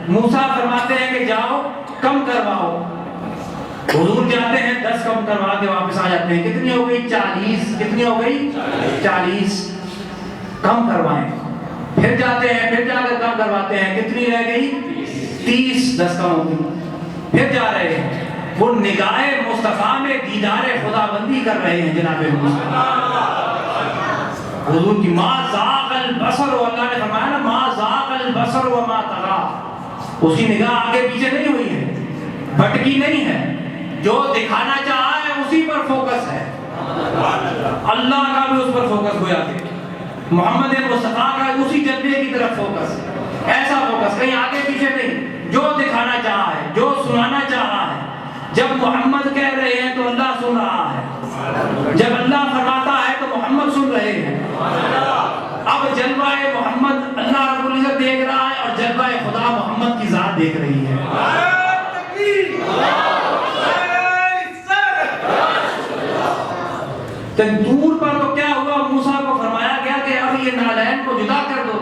موسیٰ فرماتے ہیں کہ جاؤ کم کرواؤ. حضور جاتے ہیں 10 کم کروا کے واپس آ جاتے ہیں. کتنی ہو گئی؟ 40. کتنی ہو گئی؟ 40 کم کروائیں. پھر جاتے ہیں، پھر جا کر کم کرواتے ہیں. کتنی رہ گئی؟ 30. 10 کم ہو گئی. پھر جا رہے ہیں. وہ نگاہ مصطفیٰ میں دیدار خدا بندی کر رہے ہیں جناب حضور کی. ما ذاق البصر، اللہ نے فرمایا نا ما ذاق البصر وما طغى. اس کی نگاہ آگے پیچھے نہیں ہوئی ہے، بھٹکی نہیں ہے. جو دکھانا چاہا ہے اسی پر فوکس ہے. اللہ کا بھی اس پر فوکس گویا کہ محمد مصطفیٰ کا اسی جلوے کی طرف فوکس، ایسا فوکس، کہیں آگے پیچھے نہیں، جو دکھانا چاہا ہے، جو سنانا چاہا ہے۔ جب محمد کہہ رہے ہیں تو اللہ سن رہا ہے، جب اللہ فرماتا ہے تو محمد سن رہے ہیں۔ اب جلوہ محمد اللہ رب العزت دیکھ رہا ہے اور جلوہ خدا محمد کی ذات دیکھ رہی ہے۔ تو دور پر تو کیا ہوا، موسیٰ کو فرمایا گیا کہ اب یہ نالین کو جدا کر دو،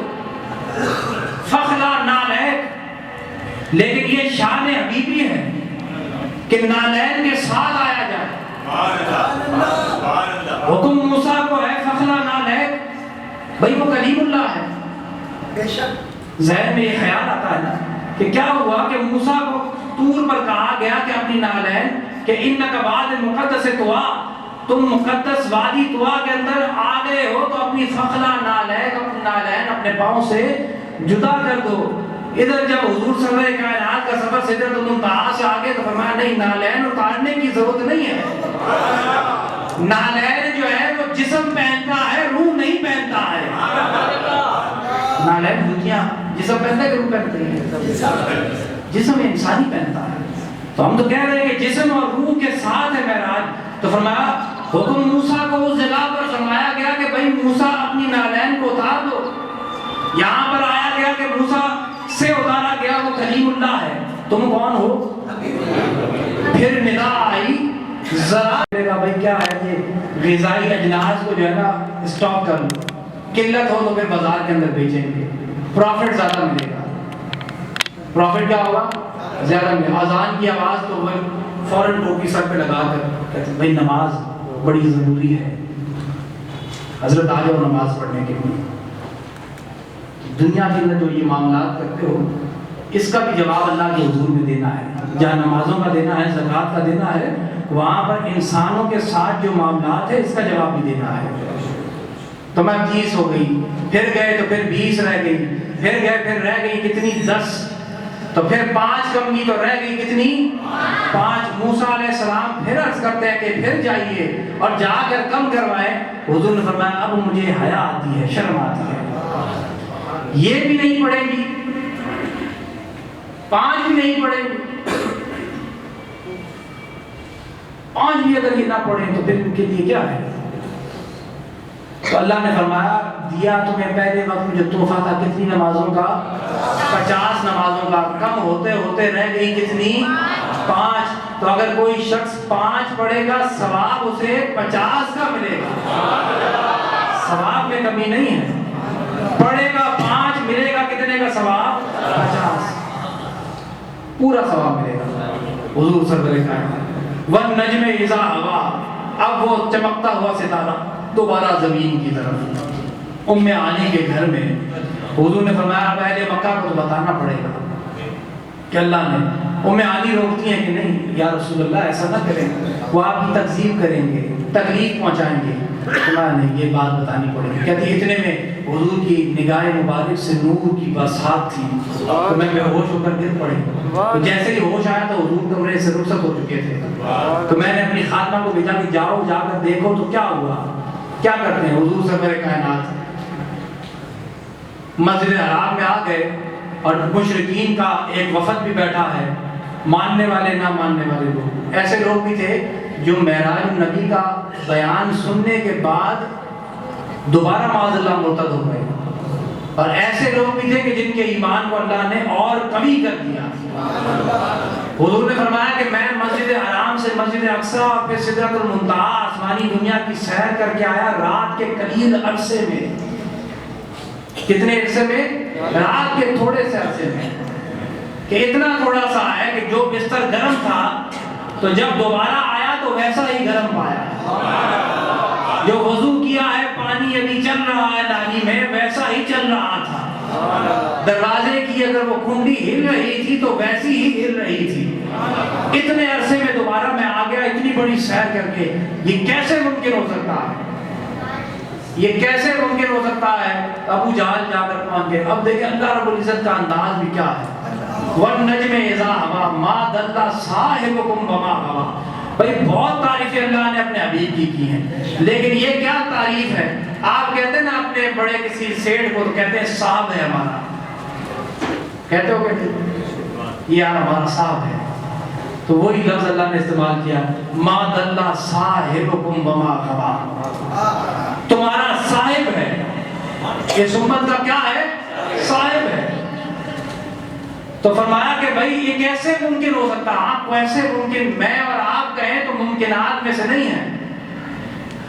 فخلا نالین، لیکن یہ شان حبیبی ہے کہ نالین کے ساتھ آیا جائے۔ حکم موسیٰ کو ہے فخلا نالین، بھئی وہ کلیم اللہ ہے۔ ذہن میں یہ خیال آتا ہے نا کہ کیا ہوا کہ موسیٰ کو طور پر کہا گیا کہ اپنی نالین کہ انک بعد مقدس طوا، تم مقدس وادی طوا کے اندر آ گئے ہو تو اپنی فخلا نالین اپنے پاؤں سے جدا کر دو۔ ادھر جب حضور صلی اللہ علیہ کائنات کا سفر سدرۃ المنتہا سے آگے تو فرمایا نہیں، نالین اتارنے کی ضرورت نہیں ہے۔ نالین جو ہے وہ جسم پہنتا ہے، روح نہیں پہنتا ہے۔ نالین جوتیاں جسم پہنتا ہے کہ روح پہنتا ہے؟ جسم انسانی پہنتا ہے۔ تو ہم تو کہہ رہے ہیں کہ جسم اور روح کے ساتھ ہے معراج۔ تو فرمایا حکم موسیٰ کو اس جگہ پر فرمایا گیا کہ بھئی موسیٰ اپنی نالین کو اتار دو۔ یہاں پر آیا گیا کہ موسیٰ سے اتارا گیا وہ کلیم اللہ ہے، تم کون ہو؟ پھر ندا آئی ذرا گا بھئی کیا ہے یہ غذائی اجناس کو جو ہے نا اسٹاک کر لو، قلت ہو تو پھر بازار کے اندر بیچیں گے، پروفٹ زیادہ ملے گا۔ پروفٹ کیا ہوگا؟ زیادہ ملے گا۔ اذان کی آواز تو وہ فوراً ٹوپی سر پہ لگا کر کہتے ہیں بھئی نماز بڑی ضروری ہے، حضرت آ جاؤ نماز پڑھنے کے لیے۔ دنیا کے اندر جو یہ معاملات کرتے ہو اس کا بھی جواب اللہ کے حضور میں دینا ہے۔ جہاں نمازوں کا دینا ہے، زکوٰۃ کا دینا ہے، وہاں پر انسانوں کے ساتھ جو معاملات ہے اس کا جواب بھی دینا ہے۔ تو میں 30 ہو گئی، پھر گئے تو پھر 20 رہ گئی، پھر گئے پھر رہ گئی کتنی 10، تو پھر 5 کم کی تو رہ گئی کتنی 5۔ موسیٰ علیہ السلام پھر عرض کرتے ہیں کہ پھر جائیے اور جا کر کم کروائے۔ حضور نے فرمایا اب مجھے حیا آتی ہے، شرم آتی ہے، یہ بھی نہیں پڑھیں گی، 5 بھی نہیں پڑھیں گی، 5 بھی اگر یہ نہ پڑھیں تو پھر ان کے لیے کیا ہے؟ تو اللہ نے فرمایا دیا تمہیں پہلے وقت میں جو تحفہ تھا کتنی نمازوں کا؟ 50 نمازوں کا، کم ہوتے ہوتے رہ گئی کتنی 5۔ تو اگر کوئی شخص 5 پڑھے گا ثواب اسے 50 کا ملے گا، ثواب میں کمی نہیں ہے۔ پڑھے گا 5 ملے گا کتنے کا ثواب؟ 50 پورا ثواب ملے گا۔ حضور صلی اللہ علیہ وسلم والنجم اذا ہوا، اب وہ چمکتا ہوا ستارہ دوبارہ زمین کی طرف ام علی کے گھر میں۔ حضور نے فرمایا اب اہل مکہ کو بتانا پڑے گا کہ اللہ نے، ام علی روکتی ہیں کہ نہیں یا رسول اللہ ایسا نہ کریں، وہ آپ کی تکذیب کریں گے، تکلیف پہنچائیں گے۔ فرمایا نہیں یہ بات بتانی پڑے گی۔ کہتی اتنے میں حضور کی نگاہ مبارک سے نور کی برسات تھی تو میں بے ہوش ہو کر گر پڑی۔ تو جیسے ہی ہوش آیا تو حضور کمرے سے رخصت ہو چکے تھے۔ تو میں نے اپنی خادمہ کو بھیجا کہ جاؤ جا کر دیکھو تو کیا ہوا، کیا کرتے ہیں۔ حضور سرور کائنات مسجد حرام میں آ گئے اور مشرکین کا ایک وفد بھی بیٹھا ہے، ماننے والے نہ ماننے والے لوگ، ایسے لوگ بھی تھے جو معراج النبی کا بیان سننے کے بعد دوبارہ معاذ اللہ مرتد ہو گئے، اور ایسے لوگ بھی تھے کہ جن کے ایمان کو اللہ نے اور قوی کر دیا۔ حضور نے فرمایا کہ میں مسجد حرام سے مسجد اقصی اور پھر سدرۃ المنتہا آسمانی دنیا کی سیر کر کے آیا رات کے قلیل عرصے میں۔ کتنے عرصے میں؟ رات کے تھوڑے سے عرصے میں، کہ اتنا تھوڑا سا ہے کہ جو بستر گرم تھا تو جب دوبارہ آیا تو ویسا ہی گرم پایا۔ جو وضو کیا ہے پانی ابھی چل رہا ہے نالی میں ویسا ہی چل رہا تھا۔ دروازے کی اگر وہ کنڈی ہل رہی تھی تو ویسی ہی ہل رہی تھی۔ اتنے عرصے میں دوبارہ میں آ گیا اتنی بڑی سیر کر کے، یہ کیسے ممکن ہو سکتا ہے؟ یہ کیسے ممکن ہو سکتا ہے؟ ابو جہل جا کر پہنچ گئے۔ اب دیکھیں اللہ رب العزت کا انداز بھی کیا ہے۔ وَالنَّجْمِ إِذَا هَوَىٰ مَا ضَلَّ صَاحِبُكُمْ وَمَا غَوَىٰ، بھائی بہت تعریفیں اللہ نے اپنے حبیب کی ہیں، لیکن یہ کیا تعریف ہے؟ آپ کہتے ہیں نا اپنے بڑے کسی سیٹ کو تو کہتے ہیں صاحب ہے ہمارا، کہتے ہو کہ یہ ہمارا صاحب ہے، تو وہی لفظ اللہ نے استعمال کیا، ما دل صاحبکم وما غوا، تمہارا صاحب ہے، اس امت کا کیا ہے؟ صاحب ہے۔ تو فرمایا کہ بھائی یہ کیسے ممکن ہو سکتا؟ آپ کو ایسے ممکن، میں اور آپ کہیں تو ممکنات میں سے نہیں ہے۔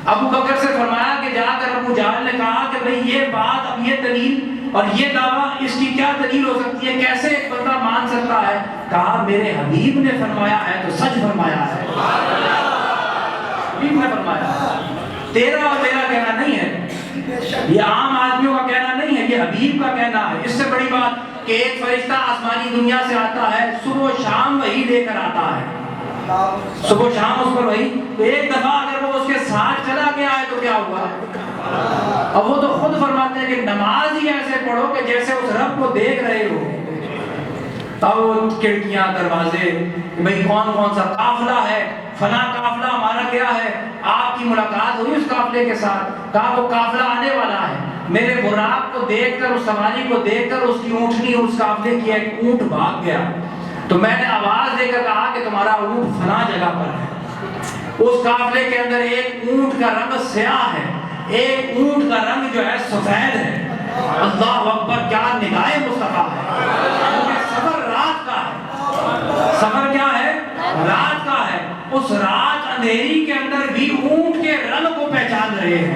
ابو بکر سے فرمایا کہ جا کر ابو جہل نے کہا کہ بھئی یہ بات، اب یہ دلیل اور یہ دعویٰ، اس کی کیا دلیل ہو سکتی ہے؟ کیسے ایک بندہ مان سکتا ہے؟ کہا میرے حبیب نے فرمایا ہے تو سچ فرمایا ہے، حبیب نے فرمایا، تیرا اور میرا کہنا نہیں ہے، یہ عام آدمیوں کا کہنا نہیں ہے، یہ حبیب کا کہنا ہے۔ اس سے بڑی بات کہ ایک فرشتہ آسمانی دنیا سے آتا ہے، صبح و شام وہی لے کر آتا ہے، صبح و شام اس پر وہی، تو ایک دفعہ اگر وہ اس کے ساتھ چلا گیا ہے تو کیا ہوا؟ اب وہ تو خود فرماتے ہیں کہ نماز ہی ایسے پڑھو کہ جیسے اس رب کو دیکھ رہے ہو۔ اب کھڑکیاں، دروازے، بھئی کون کون سا قافلہ ہے، فلاں قافلہ ہمارا کیا ہے، آپ کی ملاقات ہوئی اس قافلے کے ساتھ؟ کہا وہ قافلہ آنے والا ہے، میرے براق کو دیکھ کر، اس سواری کو دیکھ کر، اس کی اونٹنی، اس قافلے کی ایک اونٹ بھاگ گیا، تو میں نے آواز دے کر کہا کہ تمہارا اونٹ فلاں جگہ پر ہے۔ اس قافلے کے اندر ایک اونٹ کا رنگ سیاہ ہے، ایک اونٹ کا رنگ جو ہے سفید ہے۔ اللہ اکبر، کیا نگاہ مصطفیٰ ہے! کیونکہ سفر رات کا ہے، سفر کیا ہے؟ رات کا ہے۔ اس رات اندھیری کے اندر بھی اونٹ کے رنگ کو پہچان رہے ہیں،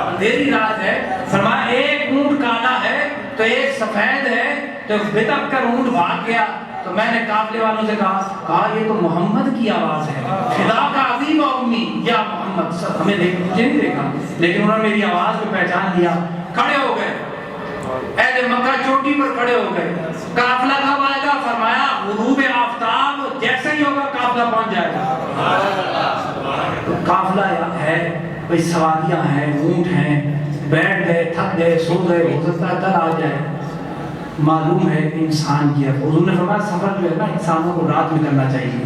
اندھیری رات ہے۔ فرمایا ایک اونٹ کالا ہے تو ایک سفید ہے، تو بتک کر اونٹ بھاگ گیا۔ تو میں نے قافلے والوں سے کہا یہ تو محمد کی آواز ہے، خدا کا ابی و امی یا محمد، سب ہمیں مجھے نہیں دیکھا لیکن انہوں نے میری آواز کو پہچان لیا، کھڑے ہو گئے، اہل مکہ چوٹی پر کھڑے ہو گئے۔ قافلہ کب آئے گا؟ فرمایا غروب آفتاب جیسے ہی ہوگا قافلہ پہنچ جائے گا۔ تو قافلہ ہے، بھئی سواریاں ہیں، اونٹ ہیں، بیٹھ گئے، تھک گئے، سو گئے، ہو سکتا ہے کل آ جائے، معلوم ہے انسان کی ہے۔ حضور نے فرمایا سفر جو ہے نا انسانوں کو رات میں کرنا چاہیے۔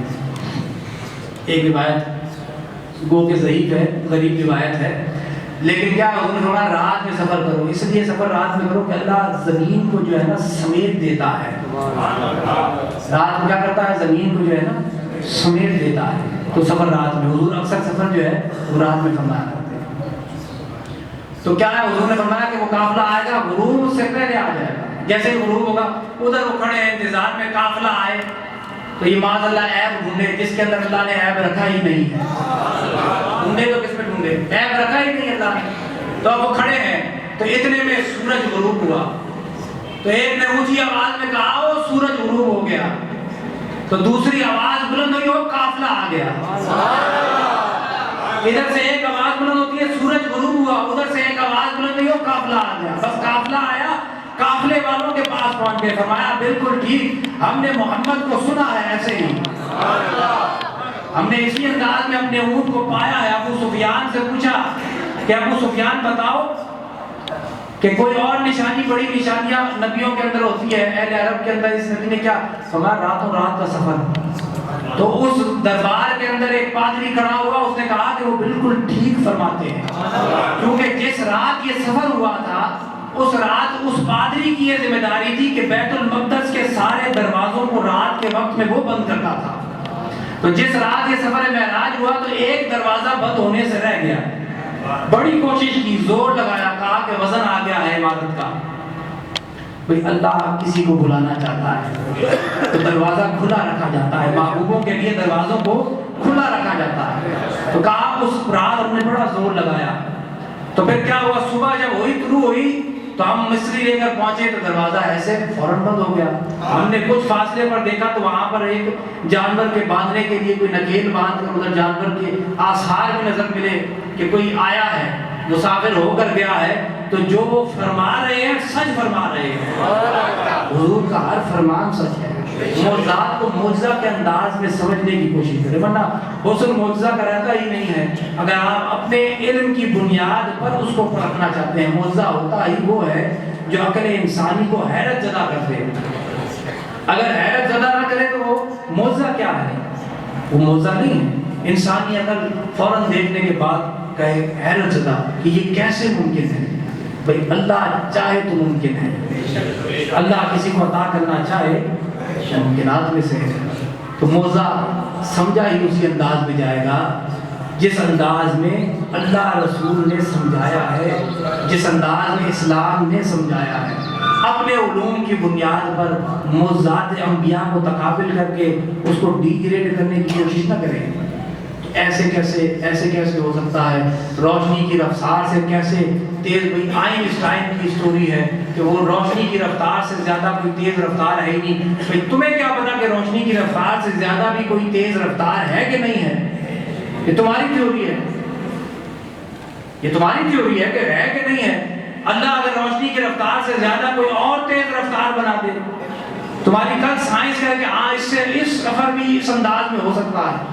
ایک روایت گو کہ ضعیف ہے، غریب روایت ہے، لیکن کیا حضور نے فرمایا رات میں سفر کرو، اس لیے سفر رات میں کرو کہ اللہ زمین کو جو ہے نا سمیٹ دیتا ہے، رات میں کیا کرتا ہے؟ زمین کو جو ہے نا سمیٹ دیتا ہے، تو سفر رات میں، حضور اکثر سفر جو ہے وہ رات میں فرمایا کرتے ہیں۔ تو کیا ہے؟ حضور نے فرمایا کہ وہ قافلہ آئے گا، غروب اس سے پہلے آ جائے گا، جیسے ہی غروب ہوگا ادھر وہ کھڑے ہیں انتظار میں، قافلہ آئے تو یہ معاذ اللہ عیب ڈھونڈے جس کے اندر اللہ نے عیب رکھا ہی نہیں ہے، ڈھونڈے تو کس میں ڈھونڈے؟ عیب رکھا ہی نہیں اللہ نے۔ تو اب وہ کھڑے ہیں تو اتنے میں سورج غروب ہوا، تو ایک نے اونچی آواز میں کہا وہ سورج غروب ہو گیا، تو دوسری آواز بلند ہوئی وہ قافلہ آ گیا۔ ادھر سے ایک آواز بلند ہوتی ہے سورج غروب ہوا، ادھر سے ایک آواز بلند ہوئی وہ قافلہ آ گیا۔ بس قافلہ آیا، قافلے والوں کے پاس پہنچ گئے، فرمایا بالکل ٹھیک، ہم نے محمد کو سنا ہے ایسے ہی، ہم نے اسی انداز میں اپنے اونٹ کو پایا ہے۔ ابو سفیان سے پوچھا کہ ابو سفیان بتاؤ کہ کوئی اور نشانی، بڑی نشانیاں نبیوں کے اندر ہوتی ہے، اہل عرب کے اندر، اس نبی نے کیا فرمایا؟ راتوں رات کا سفر۔ تو اس دربار کے اندر ایک پادری کھڑا ہوا، اس نے کہا کہ وہ بالکل ٹھیک فرماتے ہیں، کیونکہ جس رات یہ سفر ہوا تھا اس رات اس پادری کی یہ ذمہ داری تھی کہ بیت المقدس کے سارے دروازوں کو رات کے وقت میں وہ بند کرتا تھا۔ تو جس رات یہ سفر معراج ہوا تو ایک دروازہ بند ہونے سے رہ گیا، بڑی کوشش کی، زور لگایا، کہا کہ وزن آ گیا ہے عبادت کا، بھئی اللہ کسی کو بلانا چاہتا ہے تو دروازہ کھلا رکھا جاتا ہے، محبوبوں کے لیے دروازوں کو کھلا رکھا جاتا ہے۔ تو کہا اس رات ہم نے بڑا زور لگایا، تو پھر کیا ہوا؟ صبح جب ہوئی، طلوع ہوئی، تو ہم مصری لے کر پہنچے تو دروازہ ایسے فوراً بند ہو گیا۔ ہم نے کچھ فاصلے پر دیکھا تو وہاں پر ایک جانور کے باندھنے کے لیے کوئی نکیل باندھ کر ادھر جانور کے آثار بھی نظر ملے کہ کوئی آیا ہے، مسافر ہو کر گیا ہے، تو جو وہ فرما رہے ہیں سچ فرما رہے ہیں، حضور کا ہر فرمان سچ ہے۔ معجزات کو معجزہ کے انداز میں سمجھنے کی کوشش کریں، ورنہ حسن معجزہ کا رہتا ہی نہیں ہے۔ اگر آپ اپنے علم کی بنیاد پر اس کو پرکھنا چاہتے ہیں، معجزہ ہوتا ہی وہ ہے جو عقل انسانی کو حیرت زدہ کر دے۔ اگر حیرت زدہ نہ کرے تو وہ معجزہ کیا ہے؟ وہ موضوع نہیں ہے۔ انسانی عقل فوراً دیکھنے کے بعد کہے حیرت زدہ کہ یہ کیسے ممکن ہے؟ بھئی اللہ چاہے تو ممکن ہے، اللہ کسی کو عطا کرنا چاہے ممکنات میں سے ہے۔ تو موضوع سمجھا ہی اسی انداز میں جائے گا جس انداز میں اللہ رسول نے سمجھایا ہے، جس انداز میں اسلام نے سمجھایا ہے۔ اپنے علوم کی بنیاد پر موضوعات انبیاء کو تقابل کر کے اس کو ڈی گریڈ کرنے کی کوشش نہ کریں۔ ایسے کیسے ہو سکتا ہے؟ روشنی کی رفتار سے کیسے تیز؟ بھئی آئنسٹائن کی سٹوری ہے کہ وہ روشنی کی رفتار سے زیادہ کوئی تیز رفتار ہے ہی نہیں۔ بھئی تمہیں کیا پتا کہ روشنی کی رفتار سے زیادہ بھی کوئی تیز رفتار ہے کہ نہیں ہے؟ یہ تمہاری تھیوری ہے، یہ تمہاری تھیوری ہے کہ ہے کہ نہیں ہے۔ اللہ اگر روشنی کی رفتار سے زیادہ کوئی اور تیز رفتار بنا دے، تمہاری کل سائنس ہے کہ ہاں اس سے اس سفر بھی اس انداز میں ہو سکتا ہے،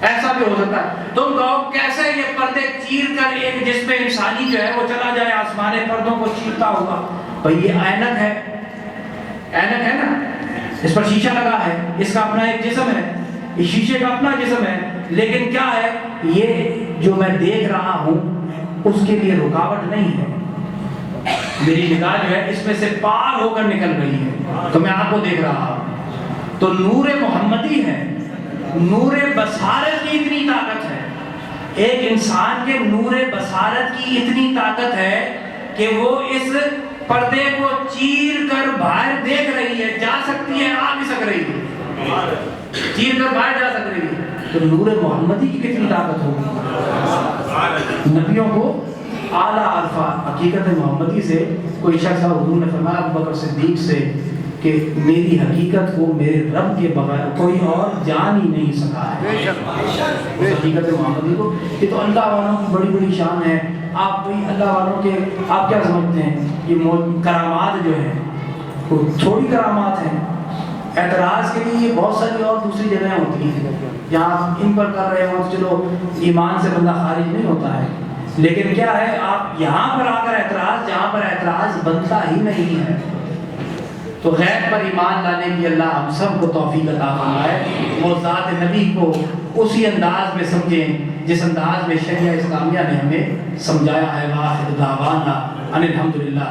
ایسا بھی ہو سکتا ہے۔ تم کہو کیسے یہ پردے چیر کر ایک جسم انسانی جو ہے وہ چلا جائے آسمان پردوں کو چیرتا ہوگا؟ بھئی یہ اینک ہے، اینک ہے نا، اس پر شیشہ لگا ہے، اس کا اپنا ایک جسم ہے، اس شیشے کا اپنا جسم ہے، لیکن کیا ہے یہ جو میں دیکھ رہا ہوں اس کے لیے رکاوٹ نہیں ہے۔ میری نگاہ جو ہے اس میں سے پار ہو کر نکل رہی ہے تو میں آپ کو دیکھ رہا ہوں۔ تو نور محمدی ہے، نور بصارت کی اتنی طاقت ہے، ایک انسان کے نور بصارت کی اتنی طاقت ہے کہ وہ اس پردے کو چیر کر باہر دیکھ رہی ہے، جا سکتی ہے، آ بھی سک رہی ہے، چیر کر باہر جا سک رہی ہے۔ تو نور محمدی کی کتنی طاقت ہوگی؟ نبیوں کو اعلیٰ عرفہ حقیقت محمدی سے کوئی شخص حضور نے فرمایا ابو بکر صدیق سے کہ میری حقیقت کو میرے رب کے بغیر کوئی اور جان ہی نہیں سکا ہے، اس حقیقت محمدی کو۔ یہ تو اللہ والوں کی بڑی بڑی شان ہے۔ آپ بھی اللہ والوں کے آپ کیا سمجھتے ہیں یہ کرامات جو ہیں وہ تھوڑی کرامات ہیں؟ اعتراض کے لیے بہت ساری اور دوسری جگہیں ہوتی ہیں جہاں ان پر کر رہے ہوں، چلو ایمان سے بندہ خارج نہیں ہوتا ہے، لیکن کیا ہے آپ یہاں پر آ کر اعتراض جہاں پر اعتراض بنتا ہی نہیں ہے۔ تو غیب پر ایمان لانے کی اللہ ہم سب کو توفیق عطا فرمائے، وہ ذات نبی کو اسی انداز میں سمجھیں جس انداز میں شریعہ اسلامیہ نے ہمیں سمجھایا ہے۔ وآخر دعوانا ان الحمدللہ۔